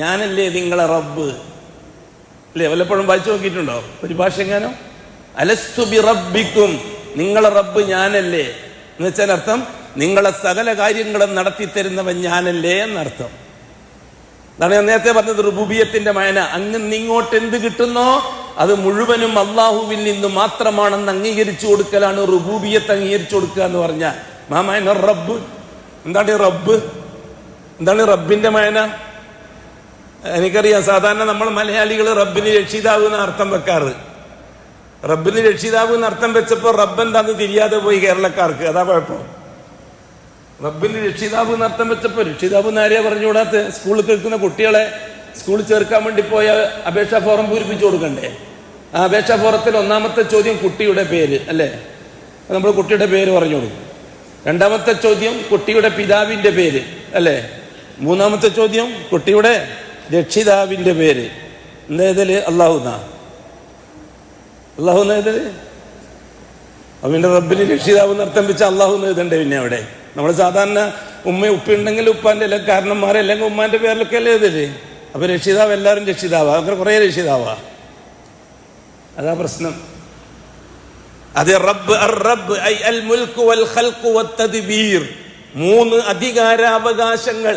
ഞാനല്ലേ നിങ്ങളെ റബ്ബ്. അല്ലേ, വല്ലപ്പോഴും വായിച്ചു നോക്കിയിട്ടുണ്ടോ പരിഭാഷ എങ്ങാനോ? അലസ്തു ബി റബ്ബിക്കും, നിങ്ങളെ റബ്ബ് ഞാനല്ലേ എന്ന് വെച്ചാൽ അർത്ഥം നിങ്ങളെ സകല കാര്യങ്ങളും നടത്തി തരുന്നവൻ ഞാനല്ലേ എന്നർത്ഥം. അതാണ് ഞാൻ നേരത്തെ പറഞ്ഞത് റുബൂബിയത്തിന്റെ മഅന. അങ്ങ് ഇങ്ങോട്ട് എന്ത് കിട്ടുന്നോ അത് മുഴുവനും അള്ളാഹുവിൽ നിന്ന് മാത്രമാണെന്ന് അംഗീകരിച്ചു കൊടുക്കലാണ് റുബൂബിയത്ത് അംഗീകരിച്ചു കൊടുക്കുക എന്ന് പറഞ്ഞാൽ. മാമന റബ്ബ്, എന്താണ് റബ്ബ്? എന്താണ് റബ്ബിന്റെ മഅന? എനിക്കറിയാം, സാധാരണ നമ്മൾ മലയാളികൾ റബ്ബിന് രക്ഷിതാവ് എന്ന് അർത്ഥം വെക്കാറ്. റബ്ബിന് രക്ഷിതാവ് എന്ന് അർത്ഥം വെച്ചപ്പോ റബ്ബ് എന്താന്ന് തിരിയാതെ പോയി കേരളക്കാർക്ക്. അതാ കുഴപ്പം. റബ്ബിന് രക്ഷിതാവ് എന്ന് അർത്ഥം വെച്ചപ്പോ രക്ഷിതാവ് എന്ന് ആരെയാ പറഞ്ഞുകൂടാത്ത? സ്കൂളിൽ കേൾക്കുന്ന കുട്ടികളെ സ്കൂളിൽ ചേർക്കാൻ വേണ്ടി പോയ അപേക്ഷാ ഫോറം പൂരിപ്പിച്ചു കൊടുക്കണ്ടേ? ആ അപേക്ഷാ ഫോറത്തിൽ ഒന്നാമത്തെ ചോദ്യം കുട്ടിയുടെ പേര് അല്ലേ, നമ്മൾ കുട്ടിയുടെ പേര് പറഞ്ഞു കൊടുക്കും. രണ്ടാമത്തെ ചോദ്യം കുട്ടിയുടെ പിതാവിന്റെ പേര് അല്ലേ. മൂന്നാമത്തെ ചോദ്യം കുട്ടിയുടെ രക്ഷിതാവിന്റെ പേര്. എന്നേതല്? അള്ളാഹുന്നാ. അള്ളാഹു എഴുതല്. അവന്റെ റബ്ബിന് രക്ഷിതാവ് അർത്ഥം വെച്ച അള്ളാഹു എഴുതണ്ടേ? പിന്നെ അവിടെ നമ്മൾ സാധാരണ ഉമ്മ ഉപ്പ ഉണ്ടെങ്കിൽ ഉപ്പാന്റെ എല്ലാം കാരണന്മാരെ അല്ലെങ്കിൽ ഉമ്മാന്റെ പേരിലൊക്കെ അല്ലേ എഴുതല്. അപ്പൊ രക്ഷിതാവ് എല്ലാവരും രക്ഷിതാവാ, അങ്ങനെ കുറെ രക്ഷിതാവാ. അതാ പ്രശ്നം. അത് റബ്ബ് റബ്ബ് ഐ അൽ മുൽക്ക് വൽ ഖൽഖ് വത്തദ്ബീർ, മൂന്ന് അധികാരാവകാശങ്ങൾ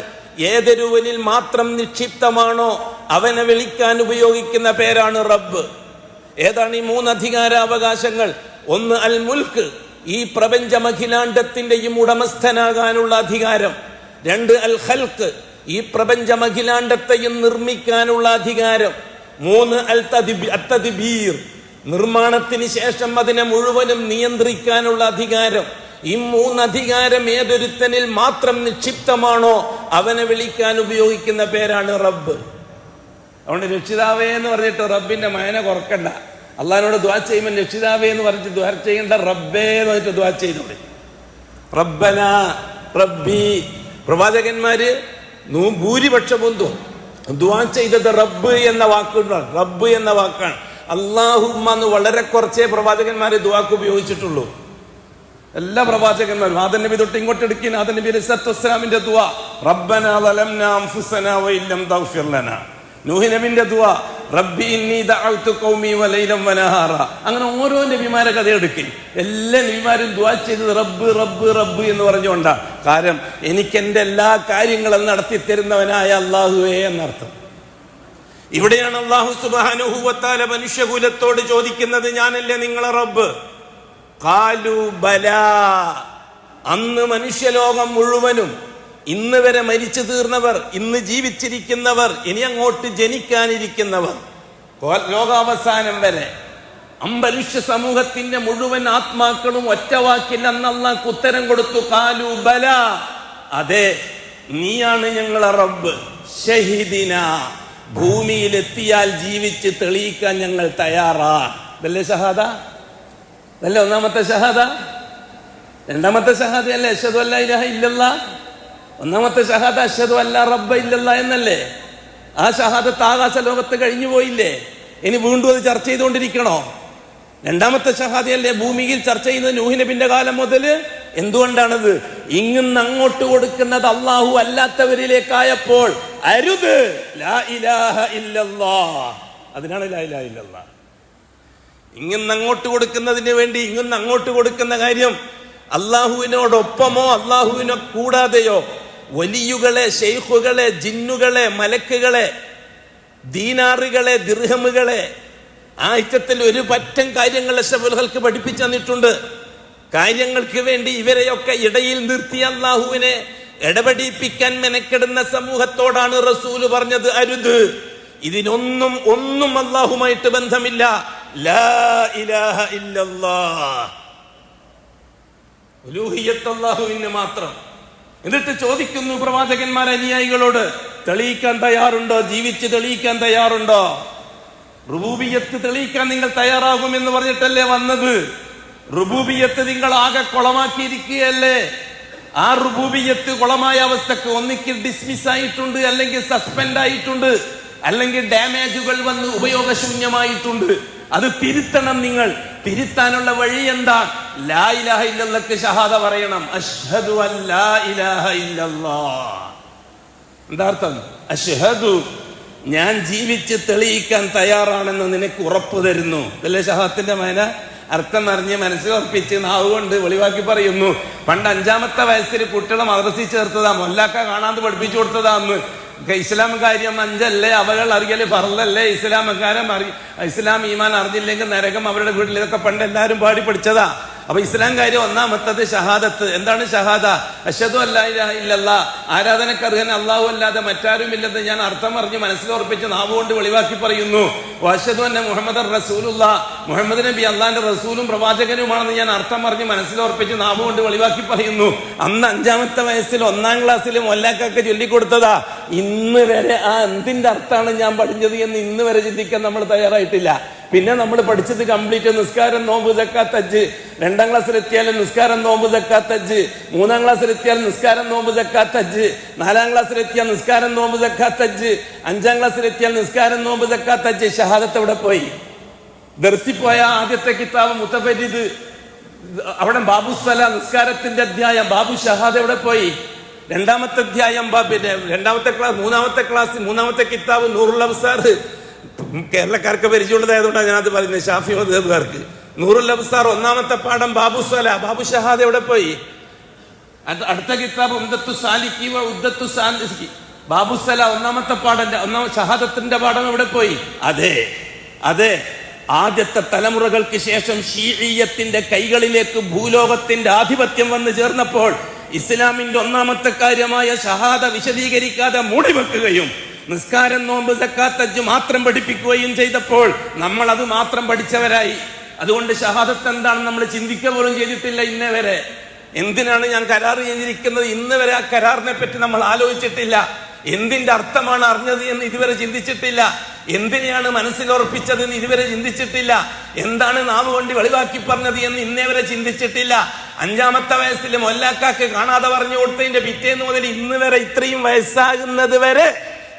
ഏതൊരുവനിൽ മാത്രം നിക്ഷിപ്തമാണോ അവനെ വിളിക്കാൻ ഉപയോഗിക്കുന്ന പേരാണ് റബ്ബ്. ഏതാണ് ഈ മൂന്ന് അധികാരാവകാശങ്ങൾ? ഒന്ന് അൽ മുൽക്ക്, ഈ പ്രപഞ്ചമഖിലാണ്ടത്തിന്റെയും ഉടമസ്ഥനാകാനുള്ള അധികാരം. രണ്ട് അൽ ഖൽഖ്, ഈ പ്രപഞ്ചമഖിലാണ്ടത്തെയും നിർമ്മിക്കാനുള്ള അധികാരം. മൂന്ന് അൽ തദ്ബീർ, നിർമ്മാണത്തിന് ശേഷം അതിനെ മുഴുവനും നിയന്ത്രിക്കാനുള്ള അധികാരം. ഈ മൂന്ന് അധികാരം ഏതൊരുത്തനിൽ മാത്രം നിക്ഷിപ്തമാണോ അവനെ വിളിക്കാൻ ഉപയോഗിക്കുന്ന പേരാണ് റബ്ബ്. അതുകൊണ്ട് രക്ഷിതാവേ എന്ന് പറഞ്ഞിട്ട് റബ്ബിന്റെ മയന കുറക്കണ്ട. അള്ളാഹിനോട് ദുആ ചെയ്യുമ്പോൾ രക്ഷിതാവേ എന്ന് പറഞ്ഞിട്ട് ദുആ ചെയ്യേണ്ട, റബ്ബേ എന്ന് പറഞ്ഞിട്ട് ദുആ ചെയ്തോളി. റബ്ബന റബ്ബി. പ്രവാചകന്മാര് ഭൂരിപക്ഷവും ദുആ ചെയ്തത് റബ്ബ് എന്ന വാക്കുകൊണ്ടാണ്. റബ്ബ് എന്ന വാക്കാണ്. അല്ലാഹുമ്മ എന്ന് വളരെ കുറച്ചേ പ്രവാചകന്മാര് ദുആക്ക് ഉപയോഗിച്ചിട്ടുള്ളൂ. എല്ലാ പ്രവാചകന്മാരും ആദം നബി തൊട്ട് ഇങ്ങോട്ട് എടുക്കുന്ന ആദം നബി അലൈഹി സ്വലാത്തു വസ്സലാമിന്റെ ദുആ റബ്ബനാ വലംനാ അൻഫുസനാ വഇല്ലം തഗ്ഫിർ ലനാ. നൂഹ് നബിന്റെ ദുആ റബ്ബി ഇന്നി ദഅഉതു ഖൗമി വലൈലം വനഹാറ. അങ്ങനെ ഓരോ നബിമാരെ കഥ എടുക്കി എല്ലാ നബിമാരും ദുആ ചെയ്തത് റബ്ബ് റബ്ബ് റബ്ബ് എന്ന് പറഞ്ഞുകൊണ്ടാണ്. കാരണം എനിക്ക് എൻ്റെ എല്ലാ കാര്യങ്ങളും നടത്തി തരുന്നവനായ അല്ലാഹുവേ എന്നർത്ഥം. ഇവിടെയാണ് അല്ലാഹു സുബ്ഹാനഹു വ തആല മനുഷ്യകുലത്തോട് ചോദിക്കുന്നത്, ഞാനല്ലേ നിങ്ങളെ റബ്ബ്? ഖാലു ബലാ. അന്ന് മനുഷ്യലോകം മുഴുവനും, ഇന്ന് വരെ മരിച്ചു തീർന്നവർ, ഇന്ന് ജീവിച്ചിരിക്കുന്നവർ, ഇനി അങ്ങോട്ട് ജനിക്കാനിരിക്കുന്നവർ, ലോകാവസാനം വരെ മനുഷ്യ സമൂഹത്തിന്റെ മുഴുവൻ ആത്മാക്കളും ഒറ്റവാക്കിൽ അന്ന് അല്ലാഹു ഉത്തരം കൊടുത്തു. ഖാലു ബലാ, അതെ നീയാണ് ഞങ്ങളെ റബ്ബ്. ഷഹീദിന, ഭൂമിയിലെത്തിയാൽ ജീവിച്ച് തെളിയിക്കാൻ ഞങ്ങൾ തയ്യാറാ. ഇതല്ലേ ഷഹാദ? ഇതല്ലേ ഒന്നാമത്തെ ഷഹാദ? രണ്ടാമത്തെ ഷഹാദ അല്ലേ അശ്ഹദു അല്ലാ ഇലാഹ ഇല്ലല്ലാഹ്? ഒന്നാമത്തെ ഷഹാദ അശ്ഹദു അല്ലാ റബ്ബ ഇല്ലല്ലാഹ് എന്നല്ലേ? ആ ഷഹാദത്ത് ആകാശ ലോകത്ത് കഴിഞ്ഞു പോയില്ലേ? ഇനി വീണ്ടും അത് ചർച്ച ചെയ്തുകൊണ്ടിരിക്കണോ? രണ്ടാമത്തെ ഷഹാദയല്ലേ ഭൂമിയിൽ ചർച്ച ചെയ്യുന്നത് നൂഹ് നബിന്റെ കാലം മുതൽ. എന്തുകൊണ്ടാണത്? ഇങ്ങുന്ന് അങ്ങോട്ട് കൊടുക്കുന്നത് അള്ളാഹു അല്ലാത്തവരിലേക്കായപ്പോൾ അരുത്, ലാ ഇലാഹ ഇല്ലല്ലാഹ്. അതിനാണ് ലാ ഇലാഹ ഇല്ലല്ലാഹ്. ഇങ്ങുന്ന് അങ്ങോട്ട് കൊടുക്കുന്നതിന് വേണ്ടി ഇങ്ങുന്ന് അങ്ങോട്ട് കൊടുക്കുന്ന കാര്യം അള്ളാഹുവിനോടൊപ്പമോ അള്ളാഹുവിനെ കൂടാതെയോ വലിയുകളെ, ശൈഖുകളെ, ജിന്നുകളെ, മലക്കുകളെ, ദീനാറുകളെ, ദിർഹമുകളെ, ആ ഐറ്റത്തിൽ ഒരു പറ്റം കാര്യങ്ങൾ അഷ്റഫുൽ ഖൽഖ് പഠിപ്പിച്ചു തന്നിട്ടുണ്ട്. കാര്യങ്ങൾക്ക് വേണ്ടി ഇവരെയൊക്കെ ഇടയിൽ നിർത്തി അള്ളാഹുവിനെ ഇടപെടിപ്പിക്കാൻ മെനക്കെടുന്ന സമൂഹത്തോടാണ് റസൂല് പറഞ്ഞത് അരുത്. ഒന്നും അള്ളാഹുമായിട്ട് ബന്ധമില്ല. ലാ ഇലാഹ ഇല്ലല്ലാഹ്, ഉലൂഹിയ്യത്ത് അല്ലാഹുവിന് മാത്രം. എന്നിട്ട് ചോദിക്കുന്നു പ്രവാചകന്മാർ അനുയായികളോട്, തെളിയിക്കാൻ തയ്യാറുണ്ടോ? ജീവിച്ച് തെളിയിക്കാൻ തയ്യാറുണ്ടോ? റുബൂബിയ്യത്ത് തെളിയിക്കാൻ നിങ്ങൾ തയ്യാറാകുമെന്ന് പറഞ്ഞിട്ടല്ലേ വന്നത്? റുബൂബിയ്യത്ത് നിങ്ങൾ ആകെ കുളമാക്കിയിരിക്കുകയല്ലേ? ആ റുബൂബിയ്യത്ത് കുളമായ അവസ്ഥക്ക് ഒന്നിക്ക് ഡിസ്മിസ് ആയിട്ടുണ്ട്, അല്ലെങ്കിൽ സസ്പെൻഡ് ആയിട്ടുണ്ട്, അല്ലെങ്കിൽ ഡാമേജുകൾ വന്ന് ഉപയോഗശൂന്യമായിട്ടുണ്ട്. അത് തിരുത്തണം. നിങ്ങൾ തിരുത്താനുള്ള വഴി എന്താ? ലാ ഇലാഹ ഇല്ലല്ലാഹ്ക്ക് ഷഹാദ പറയണം. അഷ്ഹദു അൻ ലാ ഇലാഹ ഇല്ലല്ലാഹ്. എന്താ അർത്ഥം? അഷ്ഹദു, ഞാൻ ജീവിച്ച് തെളിയിക്കാൻ തയ്യാറാണെന്ന് നിനക്ക് ഉറപ്പ് തരുന്നു. ഇതല്ലേ ഷഹാദത്തിന്റെ മൈന? അർത്ഥം അറിഞ്ഞ് മനസ്സിലുറപ്പിച്ച് നാവുകൊണ്ട് വെളിവാക്കി പറയുന്നു. പണ്ട് 5-ാമത്തെ വയസ്സിൽ കുട്ടികളെ മദ്രസയിൽ ചേർത്തതാ, മൊല്ലാക്ക കാണാതെ പഠിപ്പിച്ചു കൊടുത്തതാന്ന്. ഇസ്ലാം കാര്യം 5 അവകൾ അറിയല് ഫർളല്ലേ? ഇസ്ലാം ഈമാൻ അറിഞ്ഞില്ലെങ്കിൽ നരകം അവരുടെ വീട്ടിൽ, ഇതൊക്കെ പണ്ട് എല്ലാവരും പാടി പഠിച്ചതാ. അപ്പൊ ഇസ്ലാം കാര്യം ഒന്നാമത്തത് ഷഹാദത്ത്. എന്താണ് ഷഹാദ? അഷ്ഹദു അല്ലാ ഇലാഹ ഇല്ലല്ലാഹ്, ആരാധനക്ക് അർഹൻ അല്ലാഹു അല്ലാതെ മറ്റാരും ഇല്ലെന്ന് ഞാൻ അർത്ഥം അറിഞ്ഞ് മനസ്സിലുറപ്പിച്ച് നാവുകൊണ്ട് വെളിവാക്കി പറയുന്നു. വഅഷ്ഹദു അന്ന മുഹമ്മദൻ റസൂലുള്ളാഹ്, മുഹമ്മദ് നബി അള്ളാന്റെ റസൂലും പ്രവാചകനുമാണെന്ന് ഞാൻ അർത്ഥം അറിഞ്ഞ് മനസ്സിലുറപ്പിച്ച് നാവുകൊണ്ട് വെളിവാക്കി പറയുന്നു. അന്ന് 5-ാമത്തെ വയസ്സിൽ 1-ാം ക്ലാസ്സിൽ മൊല്ലാക്കൊക്കെ ചൊല്ലിക്കൊടുത്തതാ. ഇന്ന് വരെ ആ എന്തിന്റെ അർത്ഥമാണ് ഞാൻ പഠിച്ചത് എന്ന് ഇന്ന് വരെ ചിന്തിക്കാൻ നമ്മൾ തയ്യാറായിട്ടില്ല. പിന്നെ നമ്മൾ പഠിച്ചത് കംപ്ലീറ്റ് നിസ്കാരം, നോമ്പ്, സക്കാത്ത്, ഹജ്ജ്. 2-ാം ക്ലാസ്സിലെത്തിയാലും നിസ്കാരം, നോമ്പ്, സക്കാത്ത്, ഹജ്ജ്. 3-ാം ക്ലാസ്സിലെത്തിയാൽ നിസ്കാരം, നോമ്പ്, സക്കാത്ത്, ഹജ്ജ്. 4-ാം ക്ലാസ്സിലെത്തിയാൽ നിസ്കാരം, നോമ്പ്, സക്കാത്ത്, ഹജ്ജ്. 5-ാം ക്ലാസ്സിലെത്തിയാൽ നിസ്കാരം, നോമ്പ്, സക്കാത്ത്, ഹജ്ജ്. ഷഹാദത്ത് എവിടെ പോയി? ദർസിൽ പോയ ആദ്യത്തെ കിതാബ് മുത്തഫരിദ്, അവിടെ ബാബു സല നിസ്കാരത്തിന്റെ അധ്യായം, ബാബു ഷഹാദ എവിടെ പോയി? 2-ാമത്തെ അധ്യായം, പിന്നെ 2-ാമത്തെ ക്ലാസ്, 3-ാമത്തെ ക്ലാസ്, 3-ാമത്തെ കിതാബ് നൂറുൽ അബ്സാർ. കേരളക്കാർക്ക് പരിചയമുള്ളതായതുകൊണ്ടാണ് ഞാനത് പറയുന്നത്. ഷാഫി മദ്ഹബുകാർക്ക് നൂറുൽ അബ്സാർ 1-ാമത്തെ പാഠം ബാബു സല, ബാബു ഷഹാദ എവിടെ പോയി? അടുത്ത കിതാബ് ഉദ്ദത്തു സാലിക്കി വ ഉദ്ദത്തു സാലിക്കി, ബാബു സല 1-ാമത്തെ പാഠം, 1-ാം ഷഹാദത്തിന്റെ പാഠം എവിടെ പോയി? അതെ ആദ്യത്തെ തലമുറകൾക്ക് ശേഷം ഷീഇയ്യത്തിന്റെ കൈകളിലേക്ക് ഭൂലോകത്തിന്റെ ആധിപത്യം വന്നു ചേർന്നപ്പോൾ ഇസ്ലാമിന്റെ 1-ാമത്തെ കാര്യമായ ഷഹാദ വിശദീകരിക്കാതെ മൂടിവെക്കുകയും നിസ്കാരം, നോമ്പ്, സക്കാത്ത്, ഹജ്ജ് മാത്രം പഠിപ്പിക്കുകയും ചെയ്തപ്പോൾ നമ്മൾ അത് മാത്രം പഠിച്ചവരായി. അതുകൊണ്ട് ഷഹാദത്ത് എന്താണെന്ന് നമ്മൾ ചിന്തിക്കുക പോലും ചെയ്തിട്ടില്ല ഇന്നേ വരെ. എന്തിനാണ് ഞാൻ കരാർ ചെയ്തിരിക്കുന്നത്? ഇന്ന് വരെ ആ കരാറിനെ പറ്റി നമ്മൾ ആലോചിച്ചിട്ടില്ല. എന്തിന്റെ അർത്ഥമാണ് അറിഞ്ഞത് എന്ന് ഇതുവരെ ചിന്തിച്ചിട്ടില്ല. എന്തിനെയാണ് മനസ്സിലുറപ്പിച്ചത് എന്ന് ഇതുവരെ ചിന്തിച്ചിട്ടില്ല. എന്താണ് നാവ് കൊണ്ട് വെളിവാക്കി പറഞ്ഞത് എന്ന് ഇന്നേ വരെ ചിന്തിച്ചിട്ടില്ല. 5-ാമത്തെ വയസ്സിൽ മൊല്ലാക്കാക്ക് കാണാതെ പറഞ്ഞു കൊടുത്തതിന്റെ പിറ്റേന്ന് മുതൽ ഇന്ന് വരെ ഇത്രയും വയസ്സാകുന്നത് വരെ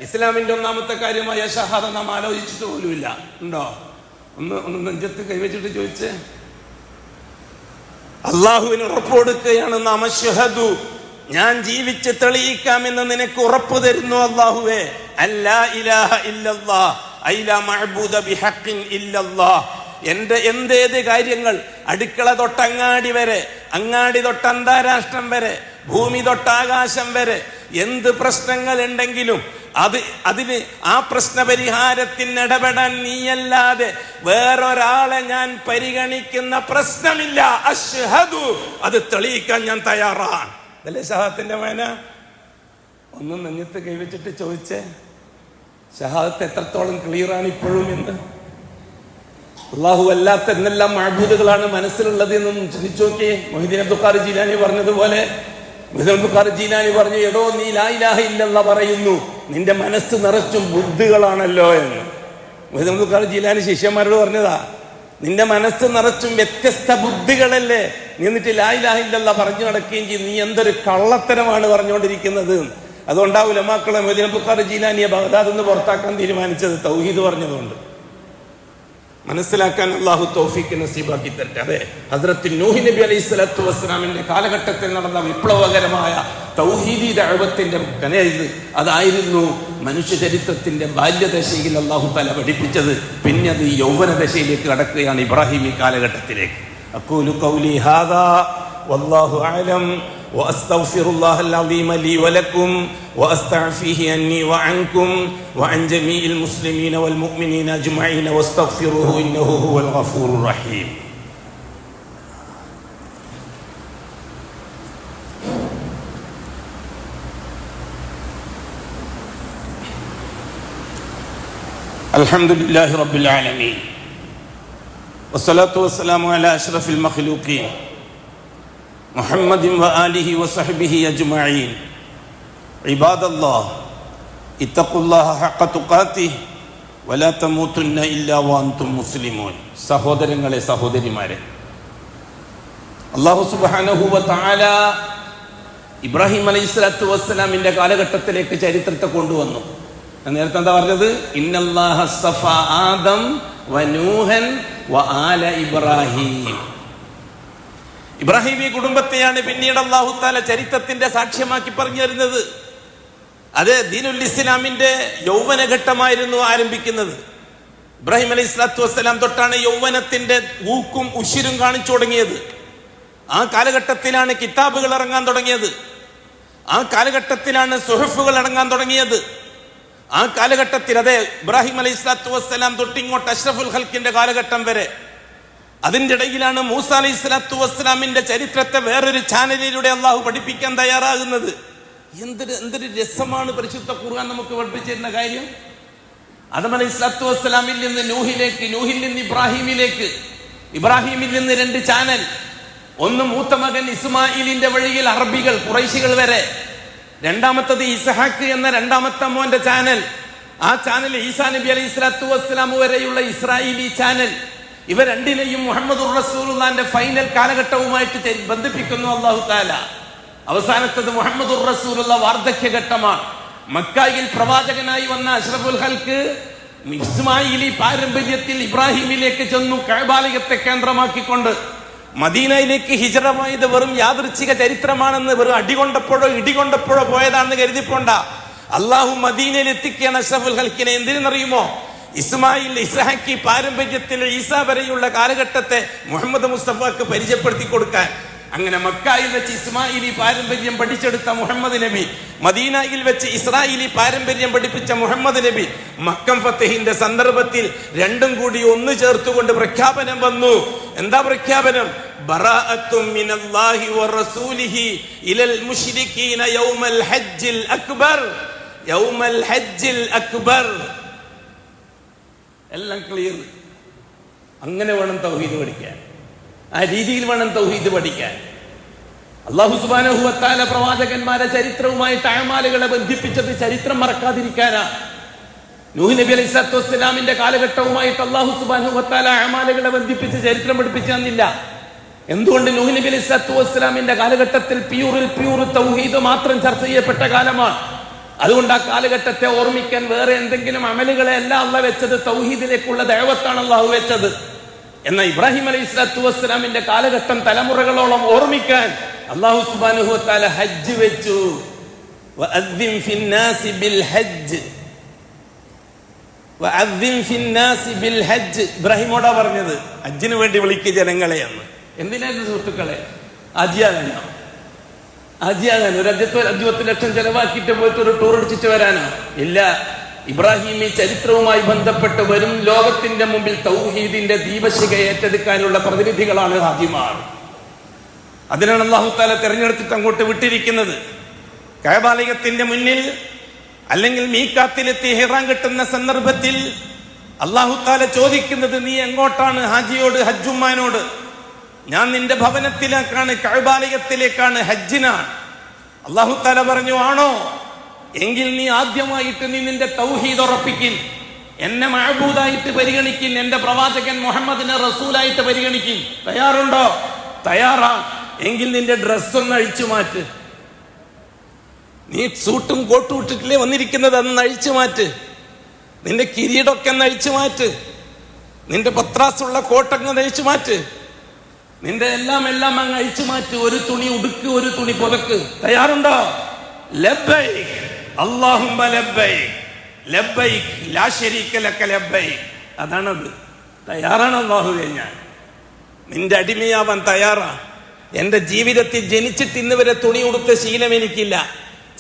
ഇസ്ലാമിന്റെ 1-ാമത്തെ കാര്യമായ ഷഹാദ നാം ആലോചിച്ചിട്ട് പോലുമില്ല. ഉണ്ടോ? ഒന്ന് നെഞ്ചത്ത് കൈവച്ചിട്ട് ചോദിച്ചേ. അള്ളാഹുവിന് ഉറപ്പ് കൊടുക്കുകയാണ് നാം. അശ്ഹദു, ഞാൻ ജീവിച്ച് തെളിയിക്കാമെന്ന് നിനക്ക് ഉറപ്പ് തരുന്നു അല്ലാഹുവേ. അല്ലാ ഇലാഹ ഇല്ലല്ലാഹ്, ഐ ലാ മഅബൂദ ബിഹഖിൻ ഇല്ലല്ലാഹ്. എന്റെ എന്തേത് കാര്യങ്ങൾ, അടുക്കള തൊട്ടങ്ങാടി വരെ, അങ്ങാടി തൊട്ട് അന്താരാഷ്ട്രം വരെ, ഭൂമി തൊട്ടാകാശം വരെ, എന്ത് പ്രശ്നങ്ങൾ ഉണ്ടെങ്കിലും അതിന് ആ പ്രശ്നപരിഹാരത്തിന് ഇടപെടാൻ നീയല്ലാതെ വേറൊരാളെ ഞാൻ പരിഗണിക്കുന്ന പ്രശ്നമില്ല. അശ്ഹദു, അത് തെളിയിക്കാൻ ഞാൻ തയ്യാറാണ്. അതല്ലേ ഷഹാദത്തിന്റെ മേന? ഒന്നും നെഞ്ഞത്ത് കൈവച്ചിട്ട് ചോദിച്ചേ, ഷഹാദത്ത് എത്രത്തോളം ക്ലിയർ ആണ് ഇപ്പോഴും എന്ന്? അല്ലാഹു അല്ലാത്ത എന്തെല്ലാം മഅബൂദുകളാണ് മനസ്സിലുള്ളത് എന്നൊന്നും ചിന്തിച്ചു നോക്കിയേ. മൊഹീദ്ദീൻ അബ്ദുൽ ഖാദിർ ജീലാനി പറഞ്ഞതുപോലെ, മൊഹീദ്ദീൻ അബ്ദുൽ ഖാദിർ ജീലാനി പറഞ്ഞു, എടോ നീ ലാ ഇലാഹ ഇല്ലല്ലാഹ് പറയുന്നു, നിന്റെ മനസ്സ് നിറച്ചും ബുദ്ധികളാണല്ലോ എന്ന്. മൊഹീദ്ദീൻ അബ്ദുൽ ഖാദിർ ജീലാനി ശിഷ്യന്മാരോട് പറഞ്ഞതാ, നിന്റെ മനസ്സ് നിറച്ചും വ്യത്യസ്ത ബുദ്ധികളല്ലേ, നീ എന്നിട്ട് ലാ ഇലാഹ ഇല്ലല്ലാഹ് പറഞ്ഞു നടക്കുകയും ചെയ്യും, നീ എന്തൊരു കള്ളത്തരമാണ് പറഞ്ഞുകൊണ്ടിരിക്കുന്നത്. അതുകൊണ്ടാ ഉലമാക്കളെ മൊഹീദ്ദീൻ അബ്ദുൽ ഖാദിർ ജീലാനിയെ ബഗ്ദാദിൽ നിന്ന് പുറത്താക്കാൻ തീരുമാനിച്ചത്, തൗഹീദ് പറഞ്ഞതുകൊണ്ട്. മനസ്സിലാക്കാൻ അള്ളാഹു തൗഫീഖ് നസീബാക്കി തരട്ടെ. അതെ, ഹസ്രത്ത് നൂഹ് നബി അലൈഹി സ്വലാത്തു വസ്സലാമിന്റെ കാലഘട്ടത്തിൽ നടന്ന വിപ്ലവകരമായ തൗഹീദി ദഅവത്തിന്റെ കനയത് അതായിരുന്നു മനുഷ്യ ചരിത്രത്തിന്റെ ബാല്യദശയിൽ അള്ളാഹു തആല പഠിപ്പിച്ചത്. പിന്നെ അത് യൗവന ദശയിലേക്ക് കടക്കുകയാണ്, ഇബ്രാഹിമി കാലഘട്ടത്തിലേക്ക്. അഖൂലു ഖൗലി ഹാദാ വല്ലാഹു അഅലം وأستغفر الله العظيم لي ولكم وأستعفيه عني وعنكم وعن جميع المسلمين والمؤمنين أجمعين واستغفروه إنه هو الغفور الرحيم. الحمد لله رب العالمين والصلاة والسلام على أشرف المخلوقين محمد وآله وصحبه أجمعين. عباد الله اتقوا الله حق تقاته ولا تموتن إلا وأنتم مسلمون. സഹോദരങ്ങളെ, സഹോദരിമാരെ, അല്ലാഹു സുബ്ഹാനഹു വ തആല ഇബ്രാഹിം അലൈഹിസ്സലാത്തു വസ്സലാമിന്റെ കാലഘട്ടത്തിലേക്ക് ചരിത്രത്തെ കൊണ്ടുവന്നു. നേരത്തെ എന്താ പറഞ്ഞത്? ഇന്നല്ലാഹ അസ്തഫ ആദം വ നൂഹൻ വ ആല ഇബ്രാഹിം. ഇബ്രാഹിമി കുടുംബത്തെയാണ് പിന്നീട് അല്ലാഹു തആല ചരിത്രത്തിന്റെ സാക്ഷ്യമാക്കി പറഞ്ഞു തരുന്നത്. അത് ദീനുൽ ഇസ്ലാമിന്റെ യൗവനഘട്ടമായിരുന്നു ആരംഭിക്കുന്നത്. ഇബ്രാഹിം അലൈഹി സ്വലാത്തു വസ്സലാം തൊട്ടാണ് യൗവനത്തിന്റെ ഊക്കും ഉശിരും കാണിച്ചു തുടങ്ങിയത്. ആ കാലഘട്ടത്തിലാണ് കിതാബുകൾ ഇറങ്ങാൻ തുടങ്ങിയത്. ആ കാലഘട്ടത്തിലാണ് സുഹഫുകൾ ഇറങ്ങാൻ തുടങ്ങിയത്. ആ കാലഘട്ടത്തിൽ, അതെ, ഇബ്രാഹിം അലൈഹി സ്വലാത്തു വസ്സലാം തൊട്ടിങ്ങോട്ട് അഷ്റഫുൽ ഖൽക്കിന്റെ കാലഘട്ടം വരെ, അതിന്റെ ഇടയിലാണ് മൂസ അലൈഹി സ്വലാത്തു വസ്സലാമിന്റെ ചരിത്രത്തെ വേറൊരു ചാനലിലൂടെ അള്ളാഹു പഠിപ്പിക്കാൻ തയ്യാറാകുന്നത്. എന്തൊരു രസമാണ് പരിശുദ്ധ ഖുർആൻ നമുക്ക് പഠിപ്പിച്ചിരുന്ന കാര്യം. ആദം അലൈഹി സ്വലാത്തു വസ്സലാമിൽ നിന്ന് നൂഹിലേക്ക്, നൂഹിൽ നിന്ന് ഇബ്രാഹിമിലേക്ക്, ഇബ്രാഹിമിൽ നിന്ന് 2 ചാനൽ. ഒന്ന് മൂത്ത മകൻ ഇസ്മായിലിന്റെ വഴിയിൽ അറബികൾ, ഖുറൈശികൾ വരെ. രണ്ടാമത്തത് ഇസ്ഹാഖ് എന്ന രണ്ടാമത്തെ മോന്റെ ചാനൽ. ആ ചാനൽ ഈസാ നബി അലൈഹി സ്വലാത്തു വസ്സലാം വരെയുള്ള ഇസ്രായേലി ചാനൽ. ഇവ രണ്ടിനെയും മുഹമ്മദുർ റസൂലുള്ളാഹിന്റെ ഫൈനൽ കാലഘട്ടവുമായിട്ട് ബന്ധിപ്പിക്കുന്നു അല്ലാഹു തആല. അവസാനത്തത് മുഹമ്മദുർ റസൂലുള്ള വാർദ്ധക്യഘട്ടമാണ്. മക്കയിൽ പ്രവാചകനായി വന്ന അഷ്റഫുൽ ഖൽക്ക് ഇസ്മായിലി പാരമ്പര്യത്തിൽ ഇബ്രാഹിമിലേക്ക് ചെന്നു, കഅബാലയത്തെ കേന്ദ്രമാക്കിക്കൊണ്ട്. മദീനയിലേക്ക് ഹിജ്റ പോയത് വെറും യാദൃച്ഛിക ചരിത്രമാണെന്ന്, വെറും ഇടികൊണ്ടപ്പോഴോ പോയതാണെന്ന് കരുതിപ്പോണ്ട. അള്ളാഹു മദീനയിൽ എത്തിക്കുകയാണ് അഷ്റഫുൽ ഖൽക്കിനെ. എന്തിനെന്നറിയുമോ? ഇസ്മായിൽ, ഇസ്ഹാഖി പാരമ്പര്യത്തിൽ ഈസാ വരെയുള്ള കാലഘട്ടത്തെ മുഹമ്മദ് മുസ്തഫക്ക് പരിചയപ്പെടുത്തി കൊടുക്കാൻ. അങ്ങനെ മക്കയിൽ വെച്ച് ഇസ്മായിലി പാരമ്പര്യം പഠിച്ചെടുത്ത മുഹമ്മദ് നബി, മദീനയിൽ വെച്ച് ഇസ്രായേലി പാരമ്പര്യം പഠിപ്പിച്ച മുഹമ്മദ് നബി, മക്കം ഫതഹിന്റെ സന്ദർഭത്തിൽ രണ്ടും കൂടി ഒന്ന് ചേർത്തുകൊണ്ട് പ്രഖ്യാപനം വന്നു. എന്താ പ്രഖ്യാപനം? ബറാഅത്തും മിനല്ലാഹി വറസൂലിഹി ഇലൽ മുശ്രികീന യൗമൽ ഹജ്ജിൽ അക്ബർ. യൗമൽ ഹജ്ജിൽ അക്ബർ. എല്ലാം ക്ലിയർ. അങ്ങനെ വേണം തൗഹീദ് പഠിക്കാൻ. ആ രീതിയിൽ വേണം തൗഹീദ് പഠിക്കാൻ. അല്ലാഹു സുബ്ഹാനഹു വ തആല പ്രവാചകന്മാരെ ചരിത്രവുമായിട്ട് അഅമാലുകളെ ബന്ധിപ്പിച്ചത് ചരിത്രം മറക്കാതിരിക്കാനാ. നൂഹ് നബി അലൈഹി സ്വലാത്തു വസ്സലാമിന്റെ കാലഘട്ടവുമായിട്ട് അല്ലാഹു സുബ്ഹാനഹു വ തആല അഅമാലുകളെ ബന്ധിപ്പിച്ച് ചരിത്രം പഠിപ്പിച്ചു തന്നില്ല. എന്തുകൊണ്ട്? നൂഹ് നബി അലൈഹി സ്വലാത്തു വസ്സലാമിന്റെ കാലഘട്ടത്തിൽ പ്യൂർ തൗഹീദ് മാത്രം ചർച്ച ചെയ്യപ്പെട്ട കാലമാണ്. അതുകൊണ്ട് ആ കാലഘട്ടത്തെ ഓർമ്മിക്കാൻ വേറെ എന്തെങ്കിലും അമലുകളെ അല്ല അല്ലാഹു വെച്ചത്, തൗഹീദിലേക്കുള്ള ദഅവത്താണ് അല്ലാഹു വെച്ചത്. എന്നാൽ ഇബ്രാഹിം അലൈഹി സ്വലാത്തു വസ്സലാമിന്റെ കാലഘട്ടം തലമുറകളോളം ഓർമ്മിക്കാൻ അല്ലാഹു സുബ്ഹാനഹു വ തആല ഹജ്ജ് വെച്ചു. വഅദ്ദിൻ ഫിന്നാസി ബിൽ ഹജ്ജ്, വഅദ്ദിൻ ഫിന്നാസി ബിൽ ഹജ്ജ്. ഇബ്രാഹിമോടാ പറഞ്ഞത്, ഹജ്ജിന് വേണ്ടി വിളിക്കുക ജനങ്ങളെ എന്ന്. എന്തിനായിരുന്നു സുഹൃത്തുക്കളെ? ആജിയാകാനോ? ഒരു 5 ലക്ഷം ചെലവാക്കിയിട്ട് പോയിട്ട് ഒരു ടൂർ അടിച്ചിട്ട് വരാനോ? ഇല്ല. ഇബ്രാഹിമി ചരിത്രവുമായി ബന്ധപ്പെട്ട് വരും ലോകത്തിന്റെ മുമ്പിൽ തൗഹീദിന്റെ ദീപശിഖ ഏറ്റെടുക്കാനുള്ള പ്രതിനിധികളാണ് ഹാജിമാർ. അതിനാണ് അല്ലാഹു തആല തെരഞ്ഞെടുത്തിട്ട് അങ്ങോട്ട് വിട്ടിരിക്കുന്നത്. കഅബാലയത്തിന്റെ മുന്നിൽ അല്ലെങ്കിൽ മീഖാത്തിലെത്തി ഇഹ്റാം കെട്ടുന്ന സന്ദർഭത്തിൽ അല്ലാഹു തആല ചോദിക്കുന്നത്, നീ എങ്ങോട്ടാണ്? ഹാജിയോട്, ഹജ്ജുമ്മാനോട്. ഞാൻ നിന്റെ ഭവനത്തിലേക്കാണ്, കഅബാലയത്തിലേക്കാണ്, ഹജ്ജിനാണ്. അല്ലാഹു തആല പറഞ്ഞു, ആണോ? എങ്കിൽ നീ ആദ്യമായിട്ട് നിന്റെ തൗഹീദ് ഉറപ്പിക്കിൻ, എന്നെ മഅബൂദായിട്ട് പരിഗണിക്കിൻ, എന്റെ പ്രവാചകൻ മുഹമ്മദിനെ റസൂലായിട്ട് പരിഗണിക്കിൻ. തയ്യാറുണ്ടോ? തയ്യാറാ. എങ്കിൽ നിന്റെ ഡ്രസ് ഒന്ന് അഴിച്ചു മാറ്റ്. നീ സൂട്ടും കോട്ടും ഇട്ടിട്ടില്ലേ വന്നിരിക്കുന്നത്, അതൊന്ന് അഴിച്ചു മാറ്റ്. നിന്റെ കിരീടമൊക്കെ ഒന്ന് അഴിച്ചു മാറ്റ്. നിന്റെ പത്രാസുള്ള കോട്ടങ്ങ് അഴിച്ചു മാറ്റ്. നിന്റെ എല്ലാം അങ്ങ് അഴിച്ചു മാറ്റ്. ഒരു തുണി ഉടുക്ക്, ഒരു തുണി പുതക്ക്. തയ്യാറുണ്ടോ? ലബ്ബൈക് അല്ലാഹുമ്മ ലബ്ബൈക് ലബ്ബൈക് ലാ ശരീക ലക ലബ്ബൈക്. അതാണത്. തയ്യാറാണ് അല്ലാഹുവേ, ഞാൻ നിന്റെ അടിമയാവാൻ തയ്യാറാ. എന്റെ ജീവിതത്തിൽ ജനിച്ചിട്ട് ഇന്ന് വരെ തുണി ഉടുത്ത ശീലം എനിക്കില്ല.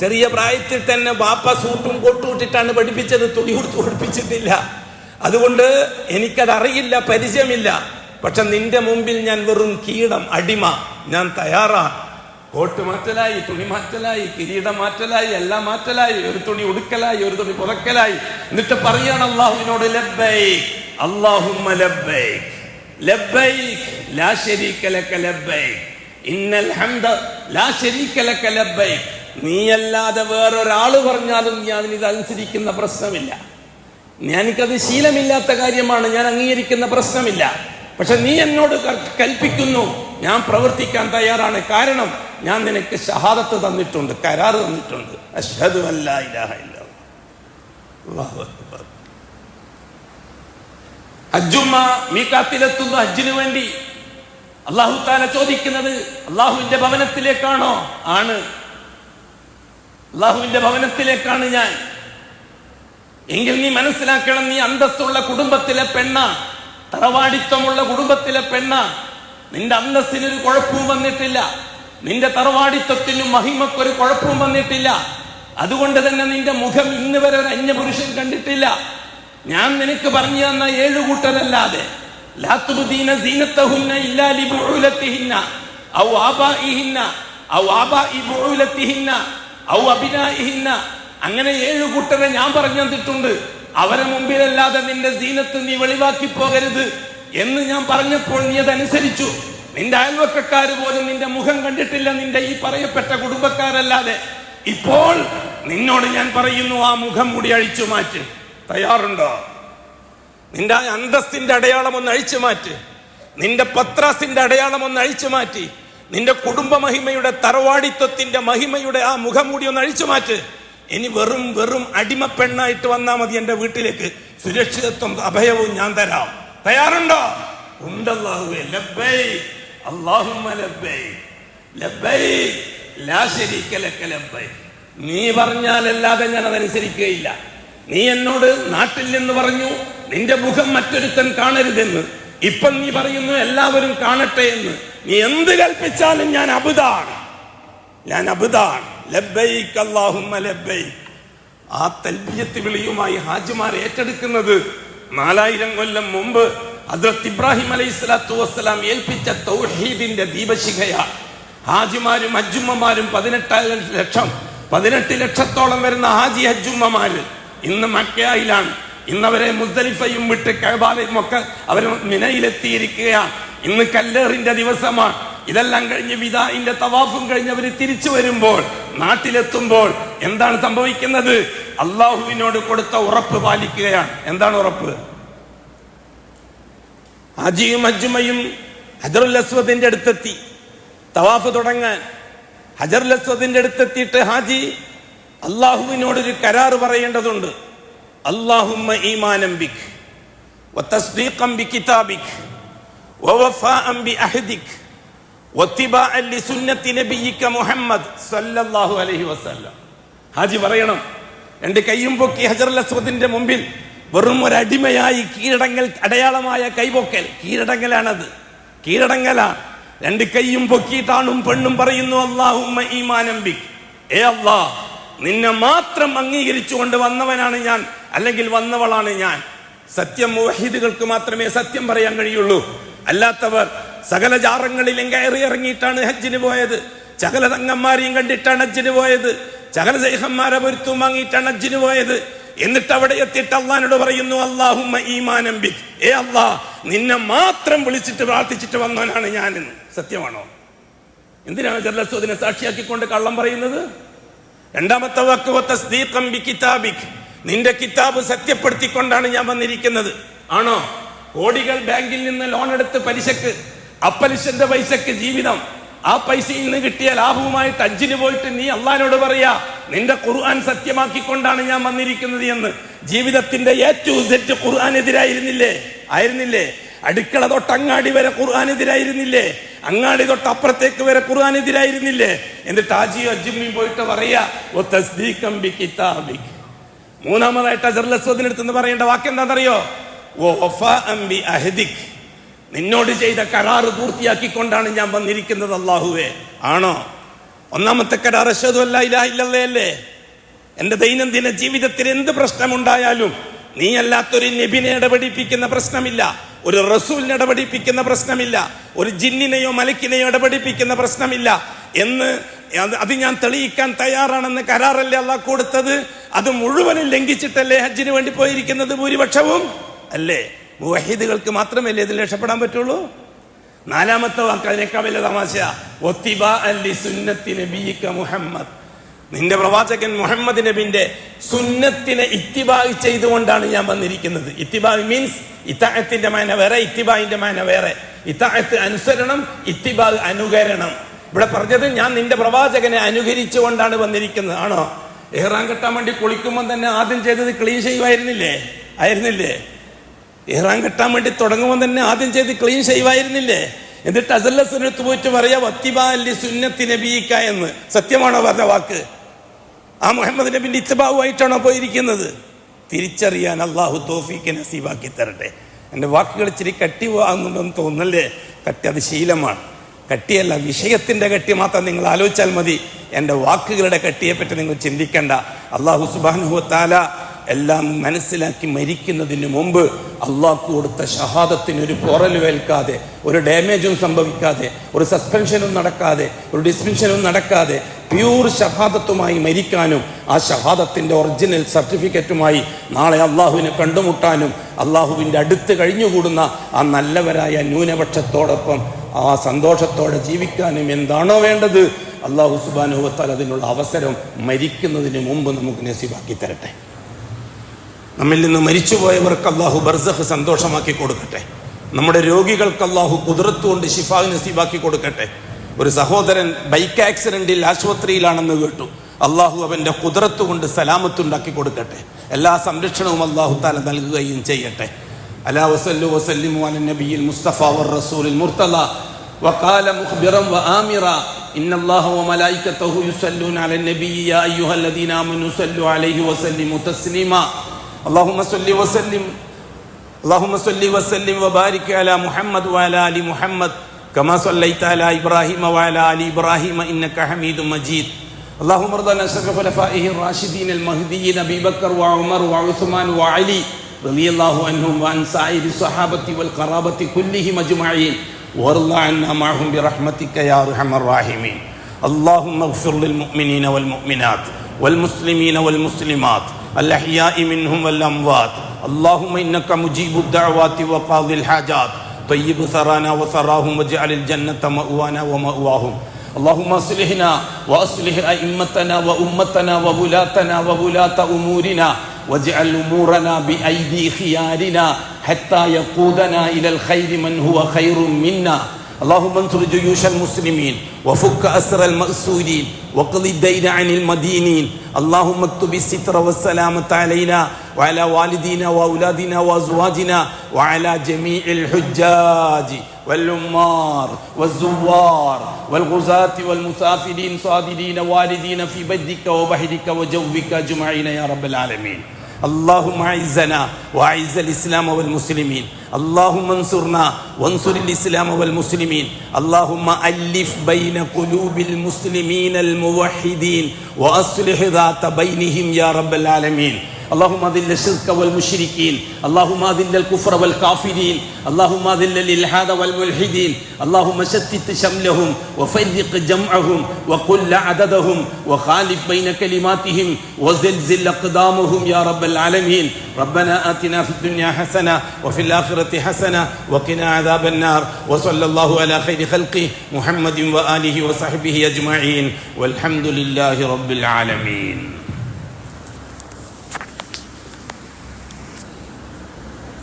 ചെറിയ പ്രായത്തിൽ തന്നെ ബാപ്പ സൂട്ടും കോട്ടും ഇട്ടിട്ടാണ് പഠിപ്പിച്ചത്, തുണി ഉടുത്ത് പഠിപ്പിച്ചിട്ടില്ല. അതുകൊണ്ട് എനിക്കതറിയില്ല, പരിചയമില്ല. പക്ഷെ നിന്റെ മുമ്പിൽ ഞാൻ വെറും കീടം, അടിമ. ഞാൻ തയ്യാറാ. കോട്ട് മാറ്റലായി, തുണി മാറ്റലായി, കിരീടം മാറ്റലായി, എല്ലാം മാറ്റലായി. ഒരു തുണി ഉടുക്കലായി, ഒരു തുണി പുറക്കലായി. എന്നിട്ട് പറയാണ് അല്ലാഹുവിനോട്, ലബ്ബൈക് അല്ലാഹുമ്മ ലബ്ബൈക് ലബ്ബൈക് ലാ ശരീക ലക ലബ്ബൈക് ഇന്നൽ ഹംദ ലാ ശരീക ലക ലബ്ബൈക്. നീയല്ലാതെ വേറൊരാള് പറഞ്ഞാലും ഞാൻ ഇത് അനുസരിക്കുന്ന പ്രശ്നമില്ല. എനിക്കത് ശീലമില്ലാത്ത കാര്യമാണ്, ഞാൻ അംഗീകരിക്കുന്ന പ്രശ്നമില്ല. പക്ഷെ നീ എന്നോട് കൽപ്പിക്കുന്നു, ഞാൻ പ്രവർത്തിക്കാൻ തയ്യാറാണ്. കാരണം ഞാൻ നിനക്ക് ഷഹാദത്ത് തന്നിട്ടുണ്ട്, കരാറ് തന്നിട്ടുണ്ട്. അശ്ഹദു അല്ലാ ഇലാഹ ഇല്ലല്ലാഹ്. അല്ലാഹു അക്ബർ. ഹജ്ജുമ്മ മീഖാത്തിലെത്തുന്നു ഹജ്ജിന് വേണ്ടി. അല്ലാഹു തആല ചോദിക്കുന്നത് അല്ലാഹുവിന്റെ ഭവനത്തിലേക്കാണോ? ആണ്. അല്ലാഹുവിന്റെ ഭവനത്തിലേക്കാണ് ഞാൻ. എങ്കിൽ നീ മനസ്സിലാക്കണം, നീ അന്തസ്സുള്ള കുടുംബത്തിലെ പെണ്ണാ, തറവാടിത്വമുള്ള കുടുംബത്തിലെ പെണ്ണാ. നിന്റെ അന്തസ്സിനൊരു കുഴപ്പവും വന്നിട്ടില്ല, നിന്റെ തറവാടിത്വത്തിനും മഹിമക്കൊരു കുഴപ്പവും വന്നിട്ടില്ല. അതുകൊണ്ട് തന്നെ നിന്റെ മുഖം ഇന്ന് വരെ ഒരു അന്യപുരുഷൻ കണ്ടിട്ടില്ല. ഞാൻ നിനക്ക് പറഞ്ഞു തന്ന 7 കൂട്ടരല്ലാതെ ലാ തുബ്ദീന സീനത്തഹുന്ന ഇല്ലാ ലിബുഉലതിഹിന്ന ഔ ആബാഇഹിന്ന ഔ ആബാഇ ബുഉലതിഹിന്ന ഔ അബിനാഇഹിന്ന, അങ്ങനെ 7 കൂട്ടരെ ഞാൻ പറഞ്ഞു തന്നിട്ടുണ്ട്. അവരെ മുമ്പിലല്ലാതെ നിന്റെ സീനത്ത് നീ വെളിവാക്കി പോകരുത് എന്ന് ഞാൻ പറഞ്ഞപ്പോൾ നീ അതനുസരിച്ചു. നിന്റെ അയൽവക്കക്കാര് പോലും നിന്റെ മുഖം കണ്ടിട്ടില്ല, നിന്റെ ഈ പറയപ്പെട്ട കുടുംബക്കാരല്ലാതെ. ഇപ്പോൾ നിന്നോട് ഞാൻ പറയുന്നു, ആ മുഖം മൂടി അഴിച്ചു മാറ്റ്. തയ്യാറുണ്ടോ? നിന്റെ അന്തസ്സിന്റെ അടയാളം ഒന്ന് അഴിച്ചു മാറ്റ്. നിന്റെ പത്രാസിന്റെ അടയാളം ഒന്ന് അഴിച്ചു മാറ്റി. നിന്റെ കുടുംബ മഹിമയുടെ, തറവാടിത്വത്തിന്റെ മഹിമയുടെ ആ മുഖംമൂടി ഒന്ന് അഴിച്ചു മാറ്റ്. ഇനി വെറും അടിമ പെണ്ണായിട്ട് വന്നാൽ മതി എന്റെ വീട്ടിലേക്ക്. സുരക്ഷിതത്വം, അഭയവും ഞാൻ തരാം. തയ്യാറുണ്ടോ? ഉണ്ടല്ലാഹുവേ. ലബ്ബൈക് അല്ലാഹുമ്മ ലബ്ബൈക് ലബ്ബൈക് ലാ ശരീക ലക ലബ്ബൈക്. നീ പറഞ്ഞാലല്ലാതെ ഞാൻ അതനുസരിക്കുകയില്ല. നീ എന്നോട് നാട്ടിൽ നിന്ന് പറഞ്ഞു നിന്റെ മുഖം മറ്റൊരുത്തൻ കാണരുതെന്ന്. ഇപ്പം നീ പറയുന്നു എല്ലാവരും കാണട്ടെ എന്ന്. നീ എന്ത് കൽപ്പിച്ചാലും ഞാൻ അബുദാണ്, ഞാൻ അബുദാണ്. ലബ്ബൈക് അല്ലാഹുമ്മ ലബ്ബൈക്. ആ തൽബിയത്ത് വിളിയുമായി ഹാജിമാർ ഏറ്റെടുക്കുന്നത് 4000 കൊല്ലം മുമ്പ് ഹദ്റത്ത് ഇബ്രാഹിം അലൈഹിസ്സലാത്തു വസ്സലാം ഏൽപ്പിച്ച തൗഹീദിന്റെ ദീപശിഖയാണ്. ഹാജിമാരും ഹജ്ജുമ്മമാരും 18 ലക്ഷത്തോളം വരുന്ന ഹാജി ഹജ്ജുമ്മമാര് ഇന്ന് മക്കയിലാണ്. ഇന്നവരെ മുസ്ദലിഫയും വിട്ട് കഅബയിലും ഒക്കെ അവർ മിനയിലെത്തിയിരിക്കുകയാണ്. ഇന്ന് കല്ലേറിന്റെ ദിവസമാണ്. ഇതെല്ലാം കഴിഞ്ഞ് വിദാഇന്റെ തവാഫും കഴിഞ്ഞ് അവർ തിരിച്ചു വരുമ്പോൾ, നാട്ടിലെത്തുമ്പോൾ എന്താണ് സംഭവിക്കുന്നത്? അള്ളാഹുവിനോട് കൊടുത്ത ഉറപ്പ് പാലിക്കുകയാണ്. എന്താണ് ഉറപ്പ്? ഹാജിയും ഹജ്ജുമയും ഹജറുൽ അസ്വദിന്റെ അടുത്തെത്തി തവാഫ് തുടങ്ങാൻ. ഹജറുൽ അസ്വദിന്റെ അടുത്തെത്തിയിട്ട് ഹാജി അള്ളാഹുവിനോടൊരു കരാറ് പറയേണ്ടതുണ്ട്. അല്ലാഹുമ്മ ഈമാനം ബിക് വതസ്ദീഖൻ ബികിതാബിക് വവഫാഅൻ ബിഅഹദിക് വത്തിബാഅൻ ലിസുന്നത്തി നബിയിക മുഹമ്മദ് സല്ലല്ലാഹു അലൈഹി വസല്ലം. ഹാജി പറയണം, 2 കൈയും പൊക്കി ഹജറുൽ അസ്വദിന്റെ മുമ്പിൽ വെറും ഒരു അടിമയായി കീഴടങ്ങൽ, അടയാളമായ കൈപൊക്കൽ, കീഴടങ്ങലാണത്, കീഴടങ്ങലാണ്. 2 കൈയും പൊക്കിയിട്ടാണും പെണ്ണും പറയുന്നു അല്ലാഹുമ്മ ഈമാനം ബിക്. ഏ അല്ലാഹ്, നിന്നെ മാത്രം അംഗീകരിച്ചുകൊണ്ട് വന്നവനാണ് ഞാൻ, അല്ലെങ്കിൽ വന്നവളാണ് ഞാൻ. സത്യം മുവഹിദുകൾക്ക് മാത്രമേ സത്യം പറയാൻ കഴിയുള്ളൂ. അല്ലാത്തവർ സകല ജാറങ്ങളിലും കയറി ഇറങ്ങിയിട്ടാണ് ഹജ്ജിന് പോയത്. സകല തങ്ങന്മാരെയും കണ്ടിട്ടാണ് ഹജ്ജിന് പോയത്. സകല ശൈഖന്മാരെ പൊരുത്തവും വാങ്ങിയിട്ടാണ് ഹജ്ജിന് പോയത്. എന്നിട്ട് അവിടെ എത്തിയിട്ട് അള്ളാഹിനോട് പറയുന്നു അല്ലാഹുമ്മ ഈമാനം ബിക്. ഏ അല്ലാഹ്, നിന്നെ മാത്രം വിളിച്ചിട്ട് പ്രാർത്ഥിച്ചിട്ട് വന്നവനാണ് ഞാനെന്ന്. സത്യമാണോ? എന്തിനാണ് ഹജറുൽ അസ്വദിനെ സാക്ഷിയാക്കിക്കൊണ്ട് കള്ളം പറയുന്നത്? രണ്ടാമത്തെ വാക്ക് വതസ്ദീഖൻ ബികിതാബിക്. നിന്റെ കിതാബ് സത്യപ്പെടുത്തിക്കൊണ്ടാണ് ഞാൻ വന്നിരിക്കുന്നത്. ആണോ? കോടികൾ ബാങ്കിൽ നിന്ന് ലോൺ എടുത്ത് പലിശക്ക്, അപ്പലിശന്റെ പൈസക്ക് ജീവിതം, ആ പൈസയിൽ നിന്ന് കിട്ടിയ ലാഭവുമായിട്ട് ഹജ്ജിന് പോയിട്ട് നീ അള്ളാഹിനോട് പറയാ നിന്റെ ഖുർആൻ സത്യമാക്കിക്കൊണ്ടാണ് ഞാൻ വന്നിരിക്കുന്നത് എന്ന്. ജീവിതത്തിന്റെ A to Z ഖുർആൻ എതിരായിരുന്നില്ലേ? ആയിരുന്നില്ലേ? അടുക്കള തൊട്ട് അങ്ങാടി വരെ ഖുർആൻ എതിരായിരുന്നില്ലേ? അങ്ങാടി തൊട്ട് അപ്പുറത്തേക്ക് വരെ ഖുർആൻ എതിരായിരുന്നില്ലേ? എന്നിട്ട് ഹാജിയും ഹജ്ജുമ്മയും പോയിട്ട് പറയാ വതസ്ദീഖൻ ബികിതാബിക്. മൂന്നാമതായിട്ട് ഹജറുൽ അസ്വദിനടുത്ത് പറയേണ്ട വാക്ക് എന്താണെന്നറിയോ? വഫാഅൻ ബിഅഹദിക്. നിന്നോട് ചെയ്ത കരാറ് പൂർത്തിയാക്കിക്കൊണ്ടാണ് ഞാൻ വന്നിരിക്കുന്നത് അല്ലാഹുവേ. ആണോ? ഒന്നാമത്തെ കരാർ അശ്ഹദു അല്ലാ ഇലാഹ ഇല്ലല്ലാഹ് അല്ലേ? എന്റെ ദൈനംദിന ജീവിതത്തിൽ എന്ത് പ്രശ്നമുണ്ടായാലും നീ അല്ലാത്തൊരു നബിനെ ഇടപെടിപ്പിക്കുന്ന പ്രശ്നമില്ല, ഒരു റസൂലിനെ ഇടപെടിപ്പിക്കുന്ന പ്രശ്നമില്ല, ഒരു ജിന്നിനെയോ മലക്കിനെയോ ഇടപെടിപ്പിക്കുന്ന പ്രശ്നമില്ല എന്ന് അത് ഞാൻ തെളിയിക്കാൻ തയ്യാറാണെന്ന് കരാറല്ലേ അള്ളാഹ് കൊടുത്തത്? അത് മുഴുവനും ലംഘിച്ചിട്ടല്ലേ ഹജ്ജിന് വേണ്ടി പോയിരിക്കുന്നത് ഭൂരിപക്ഷവും? അല്ലേ? മുവഹിദുകൾക്ക് മാത്രമല്ലേ ഇതിൽ രക്ഷപ്പെടാൻ പറ്റുള്ളൂ? നാലാമത്തെ വാക്ക് അതിനേക്കാൾ വലിയ തമാശ. വത്തിബാഅൻ ലിസുന്നത്തി നബിയിക മുഹമ്മദ്. നിന്റെ പ്രവാചകൻ മുഹമ്മദ് നബിന്റെ സുന്നത്തിനെ ഇത്തിബാ ചെയ്തുകൊണ്ടാണ് ഞാൻ വന്നിരിക്കുന്നത്. ഇത്തിബാ മീൻസ് ഇത്താഅത്തിന്റെ മാന വേറെ, ഇത്തിബാഇന്റെ മാന വേറെ. ഇത്താഅത്ത് അനുസരണം, ഇത്തിബാ അനുകരണം. ഇവിടെ പറഞ്ഞത് ഞാൻ നിന്റെ പ്രവാചകനെ അനുകരിച്ചുകൊണ്ടാണ് വന്നിരിക്കുന്നത്. ആണോ? ഇഹ്റാം കെട്ടാൻ വേണ്ടി കുളിക്കുമ്പോൾ തന്നെ ആദ്യം ചെയ്തത് ക്ലീൻ ചെയ്യുമായിരുന്നില്ലേ? ആയിരുന്നില്ലേ? ഇഹ്റാം കെട്ടാൻ വേണ്ടി തുടങ്ങുമ്പോൾ തന്നെ ആദ്യം ചെയ്ത് ക്ലീൻ ചെയ്യുമായിരുന്നില്ലേ? എന്നിട്ട് അസല്ലസിനടുത്ത് പോയിട്ട് പറയാ വത്തിബാലി സുന്നത്തി നബീക്ക എന്ന്. സത്യമാണോ പറഞ്ഞ വാക്ക്? ആ മുഹമ്മദ് നബിന്റെ ഇത്തബാവുമായിട്ടാണോ പോയിരിക്കുന്നത്? തിരിച്ചറിയാൻ അള്ളാഹു തൗഫീഖ് നസീബാക്കി തരട്ടെ. എൻ്റെ വാക്കുകൾ ഇച്ചിരി കട്ടി വാങ്ങുന്നുണ്ടെന്ന് തോന്നല്ലേ? കട്ടി അത് ശീലമാണ്, കട്ടിയല്ല, വിഷയത്തിൻ്റെ കട്ടി മാത്രം നിങ്ങൾ ആലോചിച്ചാൽ മതി. എൻ്റെ വാക്കുകളുടെ കട്ടിയെപ്പറ്റി നിങ്ങൾ ചിന്തിക്കേണ്ട. അള്ളാഹു സുബ്ഹാനഹു വ തആല എല്ലാം മനസ്സിലാക്കി മരിക്കുന്നതിന് മുമ്പ് അള്ളാഹു കൊടുത്ത ഷഹാദത്തിന് ഒരു പോറലുവേൽക്കാതെ, ഒരു ഡാമേജും സംഭവിക്കാതെ, ഒരു സസ്പെൻഷനും നടക്കാതെ, ഒരു ഡിസ്മിഷനും നടക്കാതെ പ്യൂർ ഷഹാദത്തുമായി മരിക്കാനും ആ ഷഹാദത്തിൻ്റെ ഒറിജിനൽ സർട്ടിഫിക്കറ്റുമായി നാളെ അള്ളാഹുവിനെ കണ്ടുമുട്ടാനും അള്ളാഹുവിൻ്റെ അടുത്ത് കഴിഞ്ഞുകൂടുന്ന ആ നല്ലവരായ ന്യൂനപക്ഷത്തോടൊപ്പം ആ സന്തോഷത്തോടെ ജീവിക്കാനും എന്താണോ വേണ്ടത്, അള്ളാഹു സുബ്ഹാനഹു വ തആല അതിനുള്ള അവസരം മരിക്കുന്നതിന് മുമ്പ് നമുക്ക് നസീബാക്കി തരട്ടെ. നമ്മിൽ നിന്ന് മരിച്ചുപോയവർക്ക് അള്ളാഹു ബർസഖ് സന്തോഷമാക്കി കൊടുക്കട്ടെ. നമ്മുടെ രോഗികൾക്ക് അള്ളാഹു ഖുദ്റത്ത് കൊണ്ട് ശിഫാ നസീബാക്കി കൊടുക്കട്ടെ. ഒരു സഹോദരൻ ബൈക്ക് ആക്സിഡന്റിൽ ആശുപത്രിയിലാണെന്ന് കേട്ടു. അള്ളാഹു അവൻ്റെ ഖുദ്റത്ത് കൊണ്ട് സലാമത്തുണ്ടാക്കി കൊടുക്കട്ടെ. എല്ലാ സംരക്ഷണവും അള്ളാഹു തആല നൽകുകയും ചെയ്യട്ടെ. അലാ വസല്ലു വസല്ലിമു അലൻ നബിയിൽ മുസ്തഫ വർ റസൂലിൽ മുർത്തദ വഖാല മുഖ്ബിറൻ വആമിറ ഇന്നല്ലാഹ വമലായികതഹു യുസല്ലൂന അലൻ നബി യാ അയ്യുഹല്ലദീന ആമനു സല്ലു അലൈഹി വസല്ലിമു തസ്ലീമാ اللهم صل وسلم وبارك على محمد وعلى ال محمد كما صليت على ابراهيم وعلى ال ابراهيم انك حميد مجيد. اللهم ارض عن اشرف خلفائه الراشدين المهديين ابي بكر وعمر وعثمان وعلي رضي الله عنهم وعن سائر الصحابه والقرابه كلهم اجمعين وارض عنا معهم برحمتك يا ارحم الراحمين. اللهم اغفر للمؤمنين والمؤمنات والمسلمين والمسلمات الأحياء منهم والأموات. اللهم إنك مجيب الدعوات وقاضي الحاجات. طيب ثرانا وثراهم واجعل الجنة مأوانا ومأواهم. اللهم اصلحنا وأصلح أئمتنا وأمتنا وولاتنا وولاة أمورنا واجعل أمورنا بأيدي خيارنا حتى يقودنا إلى الخير من هو خير منا. اللهم انصر جيوش المسلمين وفك أسر المأسورين وقض الدين عن المدينين. اللهم اكتب الستر والسلامة علينا وعلى والدينا وأولادنا وأزواجنا وعلى جميع الحجاج والعمار والزوار والغزاة والمسافرين صادرين والدين في بدك وبحرك وجوك أجمعين يا رب العالمين. اللهم اعزنا واعز الاسلام والمسلمين. اللهم انصرنا وانصر الاسلام والمسلمين. اللهم الف بين قلوب المسلمين الموحدين واصلح ذات بينهم يا رب العالمين. اللهم اذل الشرك والمشركين. اللهم اذل الكفر والكافرين. اللهم اذل الالحاد والملحدين. اللهم شتت شملهم وفرق جمعهم وقل عددهم وخالف بين كلماتهم وزلزل اقدامهم يا رب العالمين. ربنا آتنا في الدنيا حسنة وفي الآخرة حسنة وقنا عذاب النار. وصلى الله على خير خلقه محمد وآله وصحبه أجمعين والحمد لله رب العالمين.